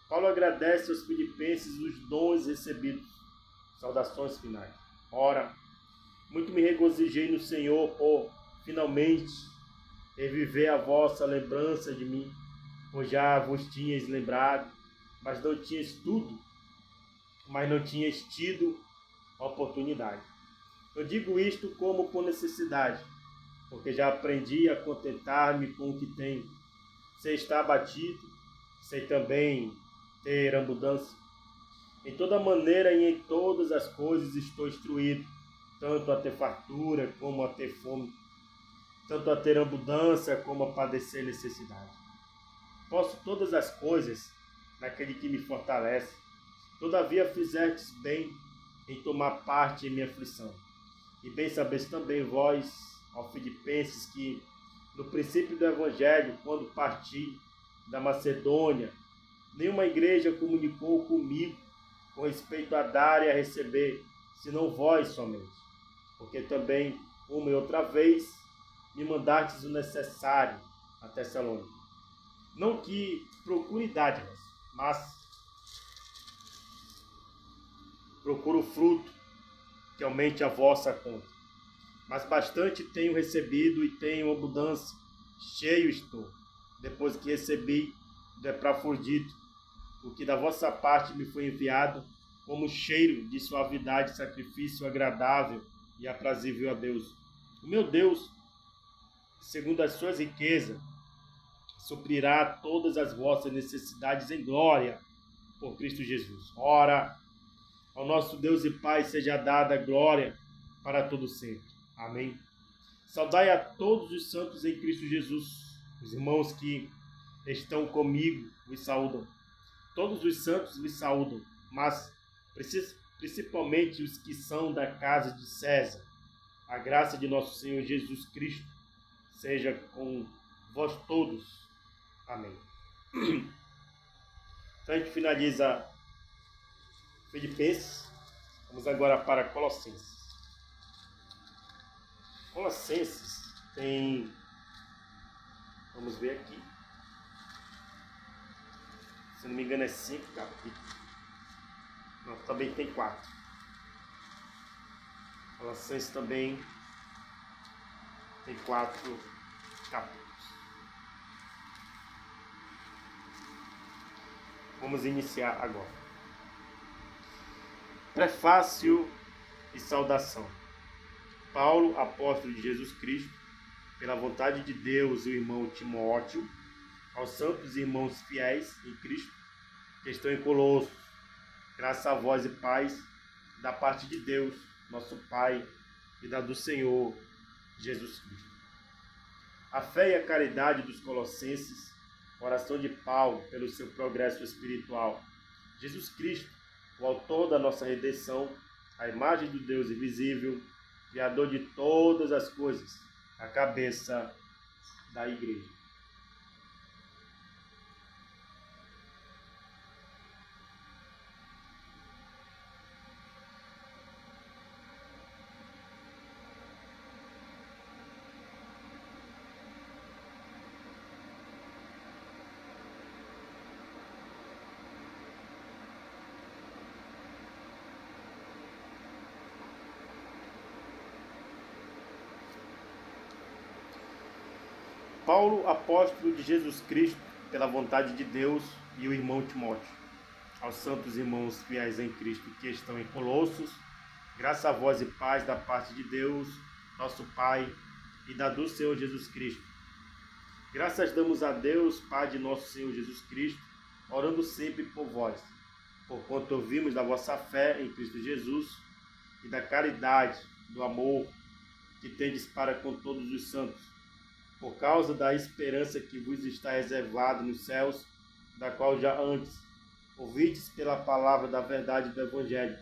Speaker 1: Paulo agradece aos filipenses os dons recebidos. Saudações finais. Ora, muito me regozijei no Senhor por, finalmente, reviver a vossa lembrança de mim, pois já vos tinhas lembrado, mas não tinhas tido oportunidade. Eu digo isto como por necessidade, porque já aprendi a contentar-me com o que tenho. Sei estar abatido, sei também ter abundância. Em toda maneira e em todas as coisas estou instruído, tanto a ter fartura como a ter fome, tanto a ter abundância como a padecer necessidade. Posso todas as coisas naquele que me fortalece. Todavia fizestes bem em tomar parte em minha aflição. E bem sabeis também vós, ó Filipenses, que no princípio do Evangelho, quando parti da Macedônia, nenhuma igreja comunicou comigo com respeito a dar e a receber, senão vós somente. Porque também, uma e outra vez, me mandastes o necessário a Tessalônica. Não que procure dádivas, mas procuro fruto que aumente a vossa conta. Mas bastante tenho recebido e tenho abundância, cheio estou, depois que recebi do Epafrodito, o que da vossa parte me foi enviado, como cheiro de suavidade, sacrifício agradável e aprazível a Deus. O meu Deus, segundo as suas riquezas, suprirá todas as vossas necessidades em glória por Cristo Jesus. Ora, ao nosso Deus e Pai seja dada glória para todo sempre. Amém. Saudai a todos os santos em Cristo Jesus. Os irmãos que estão comigo vos saúdam. Todos os santos vos saúdam, mas principalmente os que são da casa de César. A graça de nosso Senhor Jesus Cristo seja com vós todos. Amém. Então a gente finaliza Filipenses. Vamos agora para Colossenses. Colossenses tem, vamos ver aqui, se não me engano é 5 capítulos. Não, também tem 4. Colossenses também tem 4 capítulos. Vamos iniciar agora. Prefácio e saudação. Paulo, apóstolo de Jesus Cristo, pela vontade de Deus, e o irmão Timóteo, aos santos irmãos fiéis em Cristo, que estão em Colossos, graças a vós e paz, da parte de Deus, nosso Pai, e da do Senhor Jesus Cristo. A fé e a caridade dos colossenses, oração de Paulo pelo seu progresso espiritual. Jesus Cristo, o autor da nossa redenção, a imagem do Deus invisível, Criador de todas as coisas, a cabeça da igreja. Paulo, apóstolo de Jesus Cristo, pela vontade de Deus, e o irmão Timóteo, aos santos irmãos fiéis em Cristo que estão em Colossos, graça a vós e paz da parte de Deus, nosso Pai, e da do Senhor Jesus Cristo. Graças damos a Deus, Pai de nosso Senhor Jesus Cristo, orando sempre por vós, porquanto ouvimos da vossa fé em Cristo Jesus e da caridade, do amor que tendes para com todos os santos, por causa da esperança que vos está reservada nos céus, da qual já antes ouvistes pela palavra da verdade do Evangelho,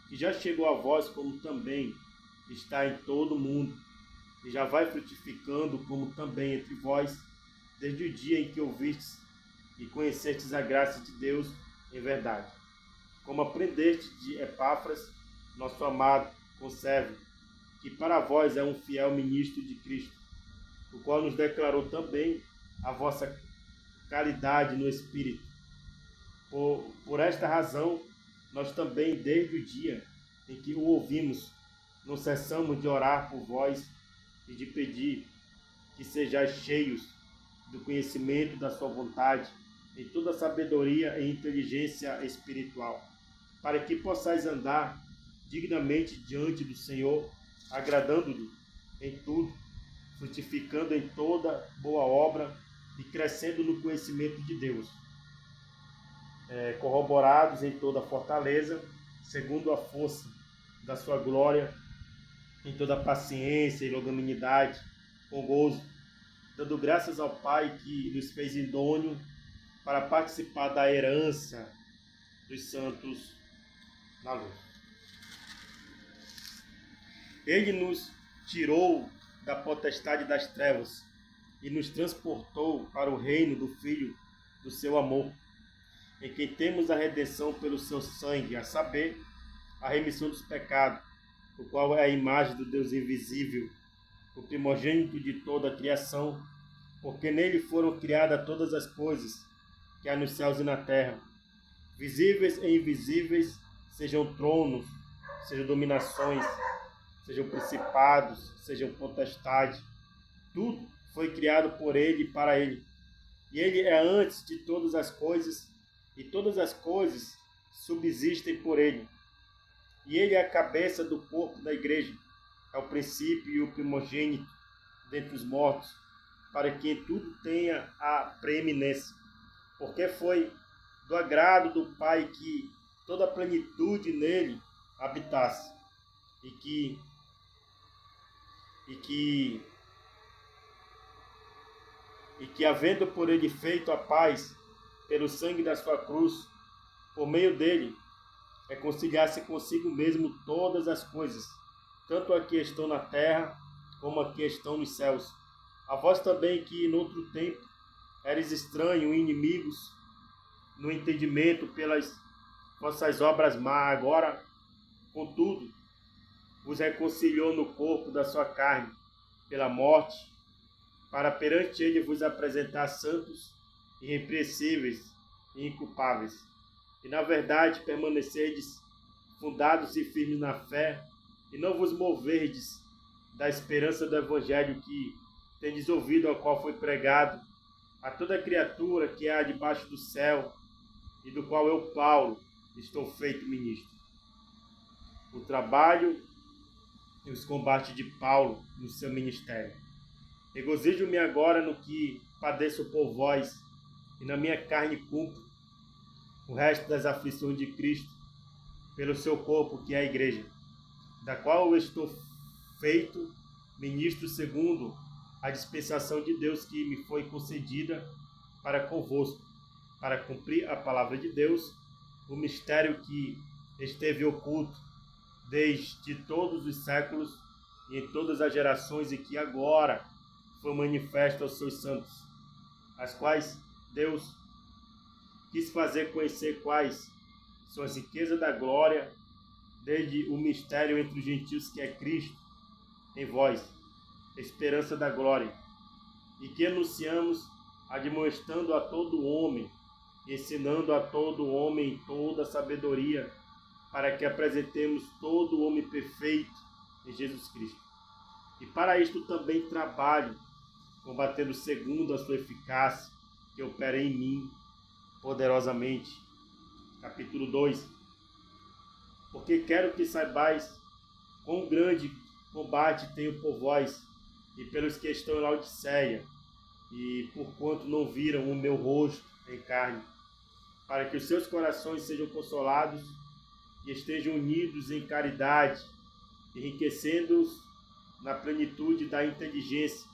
Speaker 1: que já chegou a vós como também está em todo o mundo, e já vai frutificando como também entre vós, desde o dia em que ouvistes e conhecestes a graça de Deus em verdade. Como aprendeste de Epáfras, nosso amado conservo, que para vós é um fiel ministro de Cristo, o qual nos declarou também a vossa caridade no Espírito. Por esta razão, nós também, desde o dia em que o ouvimos, não cessamos de orar por vós e de pedir que sejais cheios do conhecimento da sua vontade, em toda sabedoria e inteligência espiritual, para que possais andar dignamente diante do Senhor, agradando-lhe em tudo, frutificando em toda boa obra e crescendo no conhecimento de Deus, corroborados em toda fortaleza, segundo a força da sua glória, em toda paciência e longanimidade, com gozo, dando graças ao Pai que nos fez idôneo para participar da herança dos santos na luz. Ele nos tirou da potestade das trevas e nos transportou para o reino do Filho do seu amor, em quem temos a redenção pelo seu sangue, a saber, a remissão dos pecados, o qual é a imagem do Deus invisível, o primogênito de toda a criação, porque nele foram criadas todas as coisas que há nos céus e na terra, visíveis e invisíveis, sejam tronos, sejam dominações, sejam principados, sejam potestades, tudo foi criado por ele e para ele. E ele é antes de todas as coisas, e todas as coisas subsistem por ele. E ele é a cabeça do corpo da igreja, é o princípio e o primogênito dentre os mortos, para que em tudo tenha a preeminência. Porque foi do agrado do Pai que toda a plenitude nele habitasse, e que havendo por ele feito a paz pelo sangue da sua cruz, por meio dele, reconciliasse consigo mesmo todas as coisas, tanto a que estão na terra, como a que estão nos céus. A vós também que, noutro tempo, eres estranhos e inimigos no entendimento pelas vossas obras más, agora, contudo, vos reconciliou no corpo da sua carne, pela morte, para perante ele vos apresentar santos, irrepreensíveis e inculpáveis. E na verdade permanecerdes fundados e firmes na fé, e não vos moverdes da esperança do Evangelho que tendes ouvido, ao qual foi pregado a toda criatura que há debaixo do céu, e do qual eu, Paulo, estou feito ministro. O trabalho e os combates de Paulo no seu ministério. Regozijo-me agora no que padeço por vós, e na minha carne cumpro o resto das aflições de Cristo, pelo seu corpo, que é a igreja, da qual eu estou feito ministro segundo a dispensação de Deus que me foi concedida para convosco, para cumprir a palavra de Deus, o mistério que esteve oculto desde todos os séculos e em todas as gerações e que agora foi manifesto aos seus santos, as quais Deus quis fazer conhecer quais são as riquezas da glória, desde o mistério entre os gentios que é Cristo em vós, esperança da glória, e que anunciamos, admoestando a todo homem, ensinando a todo homem toda a sabedoria, para que apresentemos todo o homem perfeito em Jesus Cristo. E para isto também trabalho, combatendo segundo a sua eficácia, que opera em mim poderosamente. Capítulo 2. Porque quero que saibais quão grande combate tenho por vós e pelos que estão em Laodiceia, e por quanto não viram o meu rosto em carne, para que os seus corações sejam consolados e estejam unidos em caridade, enriquecendo-os na plenitude da inteligência,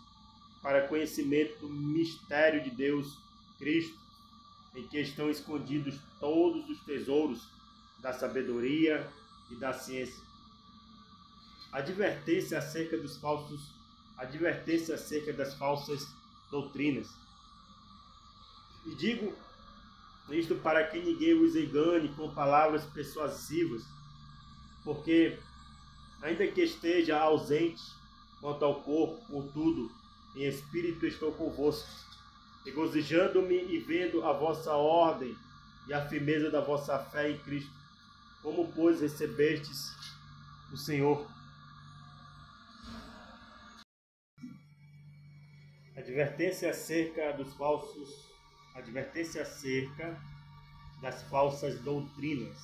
Speaker 1: para conhecimento do mistério de Deus, Cristo, em que estão escondidos todos os tesouros da sabedoria e da ciência. Advertência acerca das falsas doutrinas. E digo isto para que ninguém vos engane com palavras persuasivas, porque, ainda que esteja ausente quanto ao corpo, contudo, em espírito estou convosco, regozijando-me e vendo a vossa ordem e a firmeza da vossa fé em Cristo. Como, pois, recebestes o Senhor? Advertência acerca das falsas doutrinas.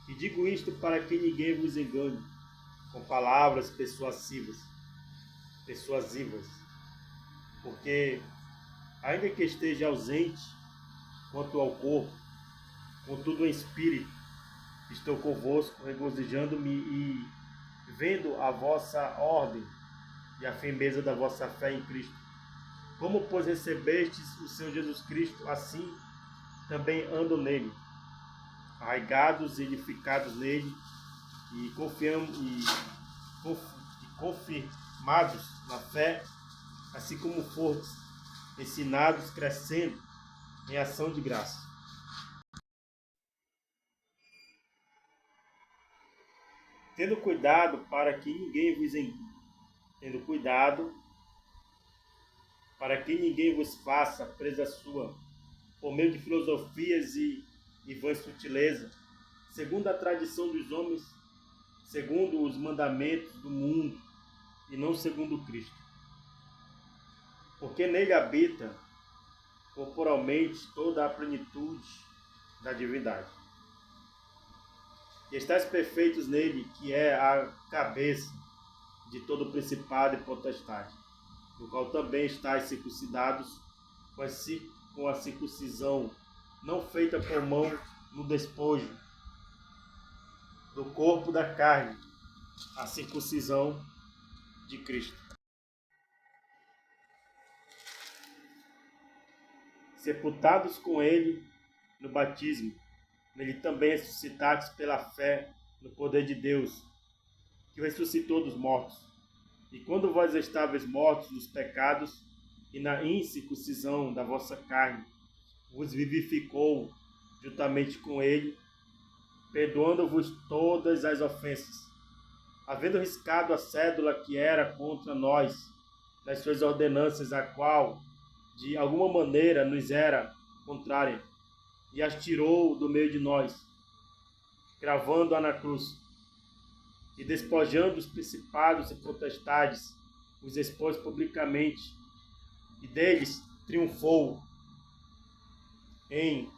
Speaker 1: E digo isto para que ninguém vos engane com palavras persuasivas, porque, ainda que esteja ausente quanto ao corpo, contudo em espírito estou convosco, regozijando-me e vendo a vossa ordem e a firmeza da vossa fé em Cristo. Como, pois, recebestes o Senhor Jesus Cristo, assim também andam nele, arraigados e edificados nele, e confirmados na fé, assim como fostes ensinados, crescendo em ação de graça. Tendo cuidado para que ninguém vos faça presa sua, por meio de filosofias e vãs sutileza, segundo a tradição dos homens, segundo os mandamentos do mundo, e não segundo Cristo. Porque nele habita corporalmente toda a plenitude da divindade. E estáis perfeitos nele, que é a cabeça de todo principado e potestade, no qual também estáis circuncidados com a circuncisão não feita por mão no despojo do corpo da carne, a circuncisão de Cristo. Sepultados com ele no batismo, nele também ressuscitados pela fé no poder de Deus, que o ressuscitou dos mortos. E quando vós estáveis mortos nos pecados e na incircuncisão da vossa carne, vos vivificou juntamente com ele, perdoando-vos todas as ofensas, havendo riscado a cédula que era contra nós, das suas ordenanças, a qual, de alguma maneira, nos era contrária, e as tirou do meio de nós, cravando-a na cruz, e despojando os principados e potestades, os expôs publicamente, e deles triunfou em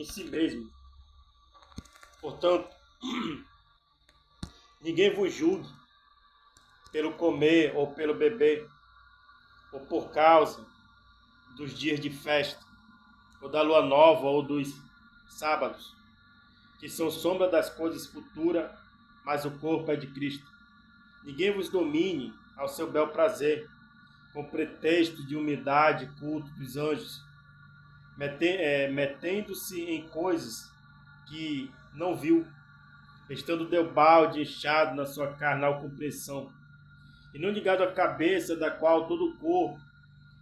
Speaker 1: si mesmo. Portanto, ninguém vos julgue pelo comer ou pelo beber, ou por causa dos dias de festa, ou da lua nova, ou dos sábados, que são sombra das coisas futuras, mas o corpo é de Cristo. Ninguém vos domine ao seu bel prazer, com pretexto de humildade e culto dos anjos, metendo-se em coisas que não viu, estando debalde inchado na sua carnal compreensão, e não ligado à cabeça, da qual todo o corpo,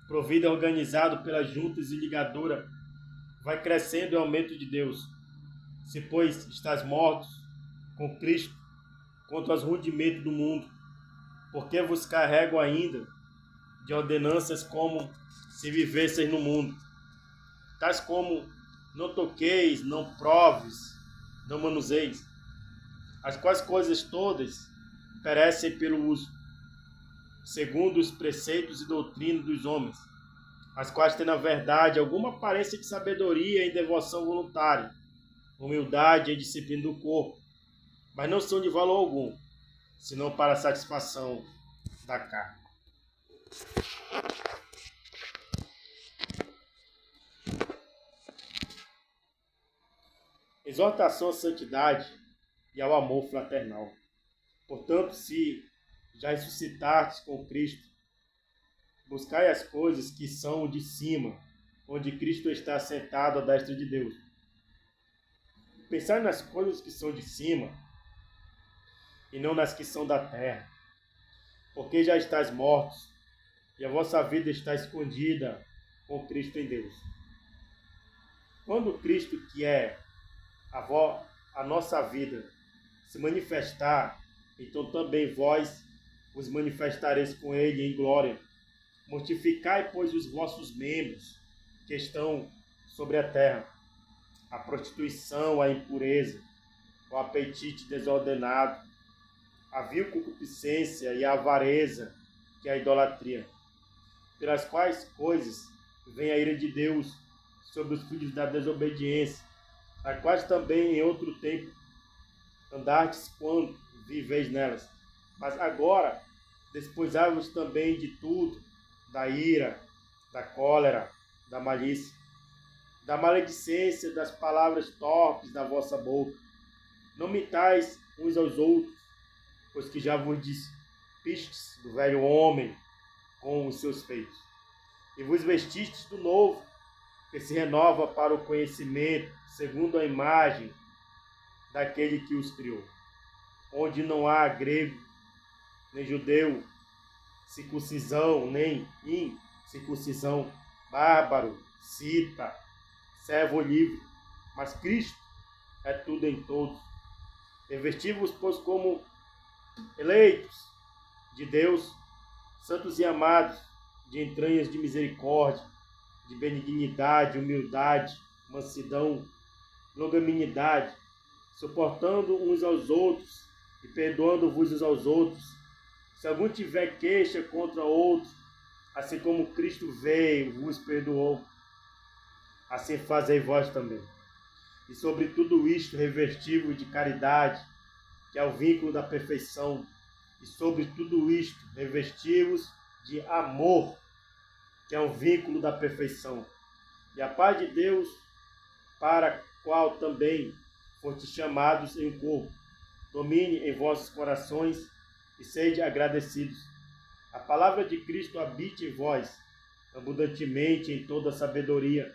Speaker 1: provido e organizado pelas juntas e ligadura, vai crescendo em aumento de Deus. Se, pois, estás mortos com Cristo contra os rudimentos do mundo, porque vos carrego ainda de ordenanças como se vivesseis no mundo, tais como não toqueis, não proves, não manuseis, as quais coisas todas perecem pelo uso, segundo os preceitos e doutrinas dos homens, as quais têm na verdade alguma aparência de sabedoria e devoção voluntária, humildade e disciplina do corpo, mas não são de valor algum, senão para a satisfação da carne. Exortação à santidade e ao amor fraternal. Portanto, se já ressuscitastes com Cristo, buscai as coisas que são de cima, onde Cristo está sentado à destra de Deus. Pensai nas coisas que são de cima, e não nas que são da terra, porque já estáis mortos, e a vossa vida está escondida com Cristo em Deus. Quando Cristo, que é a nossa vida, se manifestar, então também vós vos manifestareis com ele em glória. Mortificai, pois, os vossos membros que estão sobre a terra, a prostituição, a impureza, o apetite desordenado, a vil concupiscência e a avareza, que é a idolatria, pelas quais coisas vem a ira de Deus sobre os filhos da desobediência, as quais também em outro tempo andastes quando viveis nelas. Mas agora despojai-vos também de tudo, da ira, da cólera, da malícia, da maledicência, das palavras torpes da vossa boca. Não mitais uns aos outros, pois que já vos despistes do velho homem com os seus feitos, e vos vestistes do novo, que se renova para o conhecimento, segundo a imagem daquele que os criou, onde não há grego, nem judeu, circuncisão, nem incircuncisão, bárbaro, cita, servo ou livre, mas Cristo é tudo em todos. Revesti-vos, pois, como eleitos de Deus, santos e amados, de entranhas de misericórdia, de benignidade, humildade, mansidão, longanimidade, suportando uns aos outros e perdoando-vos uns aos outros. Se algum tiver queixa contra outro, assim como Cristo veio, vos perdoou, assim fazei vós também. E sobre tudo isto revesti-vos de caridade, que é o vínculo da perfeição, e sobre tudo isto revesti-vos de amor, que é um vínculo da perfeição. E a paz de Deus, para a qual também fostes chamados em um corpo, domine em vossos corações e sede agradecidos. A palavra de Cristo habite em vós, abundantemente em toda sabedoria,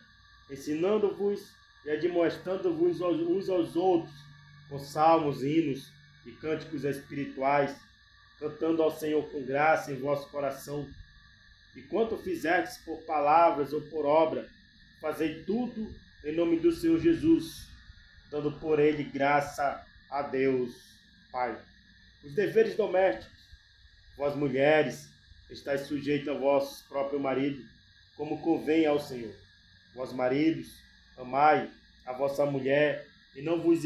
Speaker 1: ensinando-vos e admoestando-vos uns aos outros, com salmos, hinos e cânticos espirituais, cantando ao Senhor com graça em vosso coração. E quanto fizerdes por palavras ou por obra, fazei tudo em nome do Senhor Jesus, dando por ele graça a Deus Pai. Os deveres domésticos. Vós, mulheres, estáis sujeitos a vossos próprios maridos, como convém ao Senhor. Vós, maridos, amai a vossa mulher e não vos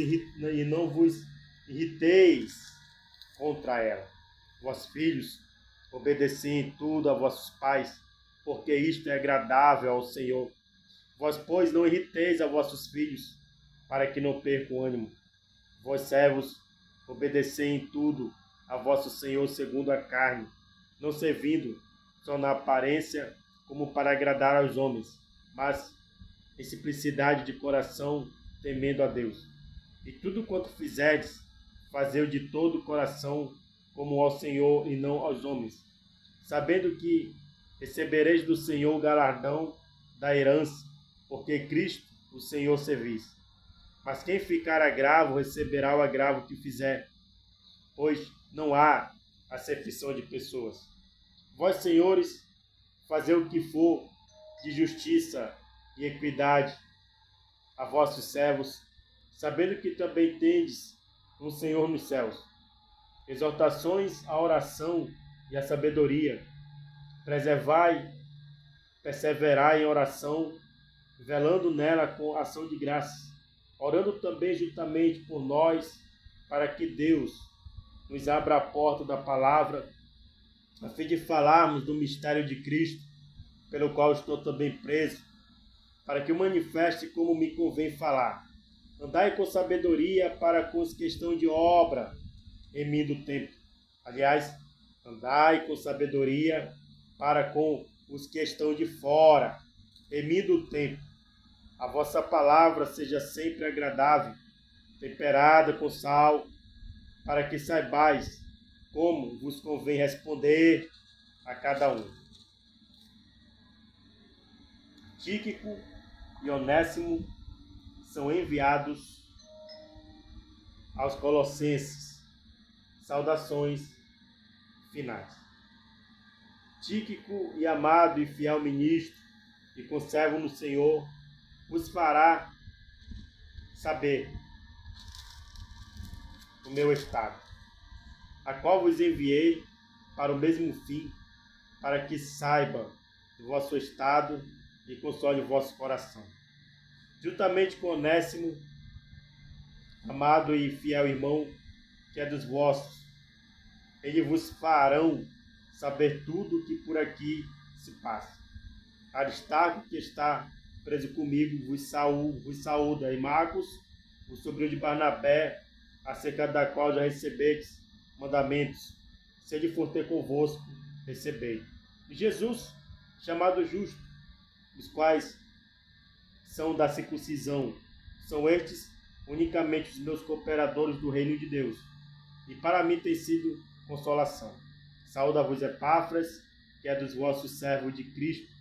Speaker 1: irriteis contra ela. Vós, filhos, obedecei em tudo a vossos pais, porque isto é agradável ao Senhor. Vós, pois, não irriteis a vossos filhos, para que não percam o ânimo. Vós, servos, obedecei em tudo a vosso Senhor segundo a carne, não servindo só na aparência como para agradar aos homens, mas em simplicidade de coração, temendo a Deus. E tudo quanto fizerdes, fazei-o de todo o coração, como ao Senhor e não aos homens, sabendo que recebereis do Senhor o galardão da herança, porque Cristo, o Senhor, servis. Mas quem ficar agravo receberá o agravo que fizer, pois não há acepção de pessoas. Vós, senhores, fazei o que for de justiça e equidade a vossos servos, sabendo que também tendes um Senhor nos céus. Exortações à oração e à sabedoria. Perseverai em oração, velando nela com ação de graças, orando também juntamente por nós, para que Deus nos abra a porta da palavra, a fim de falarmos do mistério de Cristo, pelo qual estou também preso, para que o manifeste como me convém falar. Andai com sabedoria para com os que estão de obra em mim do tempo. Aliás, andai com sabedoria para com os que estão de fora, em mim do tempo. A vossa palavra seja sempre agradável, temperada com sal, para que saibais como vos convém responder a cada um. Tíquico e Onésimo são enviados aos Colossenses. Saudações finais. Tíquico e amado e fiel ministro e conservo no Senhor, vos fará saber o meu estado, a qual vos enviei para o mesmo fim, para que saiba o vosso estado e console o vosso coração. Juntamente com Onésimo, amado e fiel irmão, que é dos vossos, eles vos farão saber tudo o que por aqui se passa. Aristarco, que está preso comigo, vos saúda, e Marcos, o sobrinho de Barnabé, acerca da qual já recebestes mandamentos, se ele for ter convosco, recebei. E Jesus, chamado justo, os quais são da circuncisão, são estes unicamente os meus cooperadores do reino de Deus, e para mim tem sido consolação. Saúda-vos Epáfras, que é dos vossos servos de Cristo,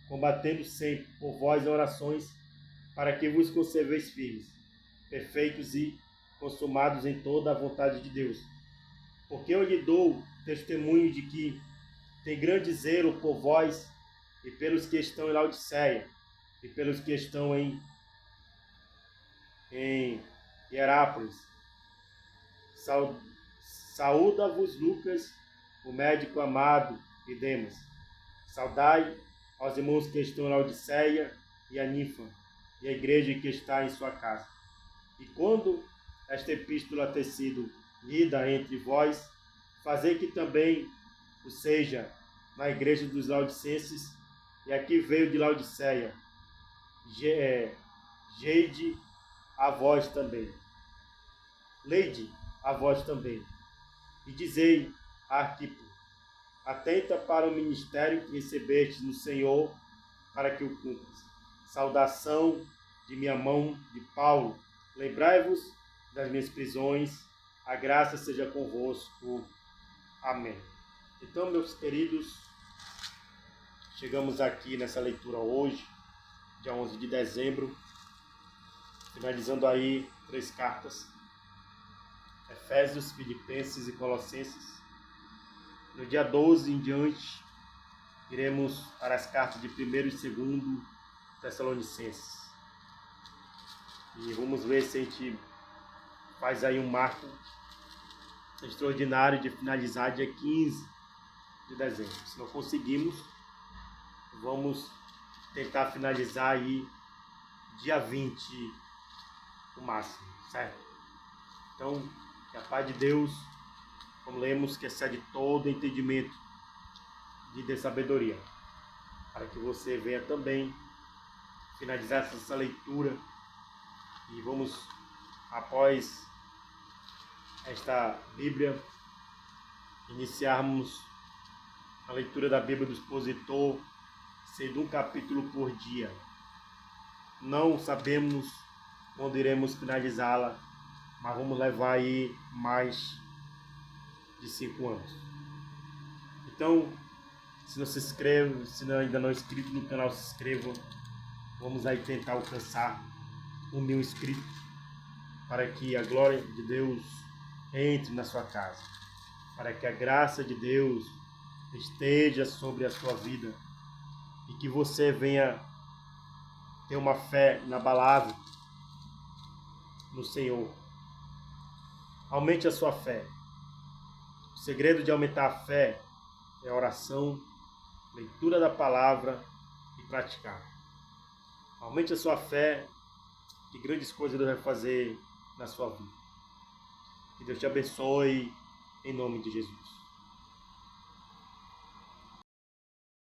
Speaker 1: combatendo sempre por vós orações, para que vos conserveis firmes, perfeitos e consumados em toda a vontade de Deus. Porque eu lhe dou testemunho de que tem grande zelo por vós e pelos que estão em Laodiceia e pelos que estão em Hierápolis. Saúda-vos Lucas, o médico amado, e Demas. Saudai aos irmãos que estão em Laodiceia e a Ninfa, e a igreja que está em sua casa. E quando esta epístola ter sido lida entre vós, fazei que também o seja na igreja dos Laodicenses, e aqui veio de Laodiceia, Geide a vós também. Leide a vós também. E dizei a Arquipo, atenta para o ministério que recebeste no Senhor, para que o cumpras. Saudação de minha mão, de Paulo. Lembrai-vos das minhas prisões. A graça seja convosco. Amém. Então, meus queridos, chegamos aqui nessa leitura hoje, dia 11 de dezembro, finalizando aí 3 cartas, Efésios, Filipenses e Colossenses. No dia 12 em diante, iremos para as cartas de 1º e 2º Tessalonicenses. E vamos ver se a gente faz aí um marco extraordinário de finalizar dia 15 de dezembro. Se não conseguimos, vamos tentar finalizar aí dia 20 no máximo, certo? Então, que a paz de Deus, como lemos, que excede todo entendimento, de dê sabedoria, para que você venha também finalizar essa leitura. E vamos, após esta Bíblia, iniciarmos a leitura da Bíblia do Expositor, sendo um capítulo por dia. Não sabemos quando iremos finalizá-la, mas vamos levar aí mais de 5 anos. Então, se não se inscreve, se ainda não é inscrito no canal, se inscreva. Vamos aí tentar alcançar 1.000 inscritos. para que a glória de Deus entre na sua casa, para que a graça de Deus esteja sobre a sua vida e que você venha ter uma fé inabalável no Senhor. Aumente a sua fé. O segredo de aumentar a fé é a oração, leitura da palavra e praticar. Aumente a sua fé, que grandes coisas Deus vai fazer na sua vida. Que Deus te abençoe, em nome de Jesus.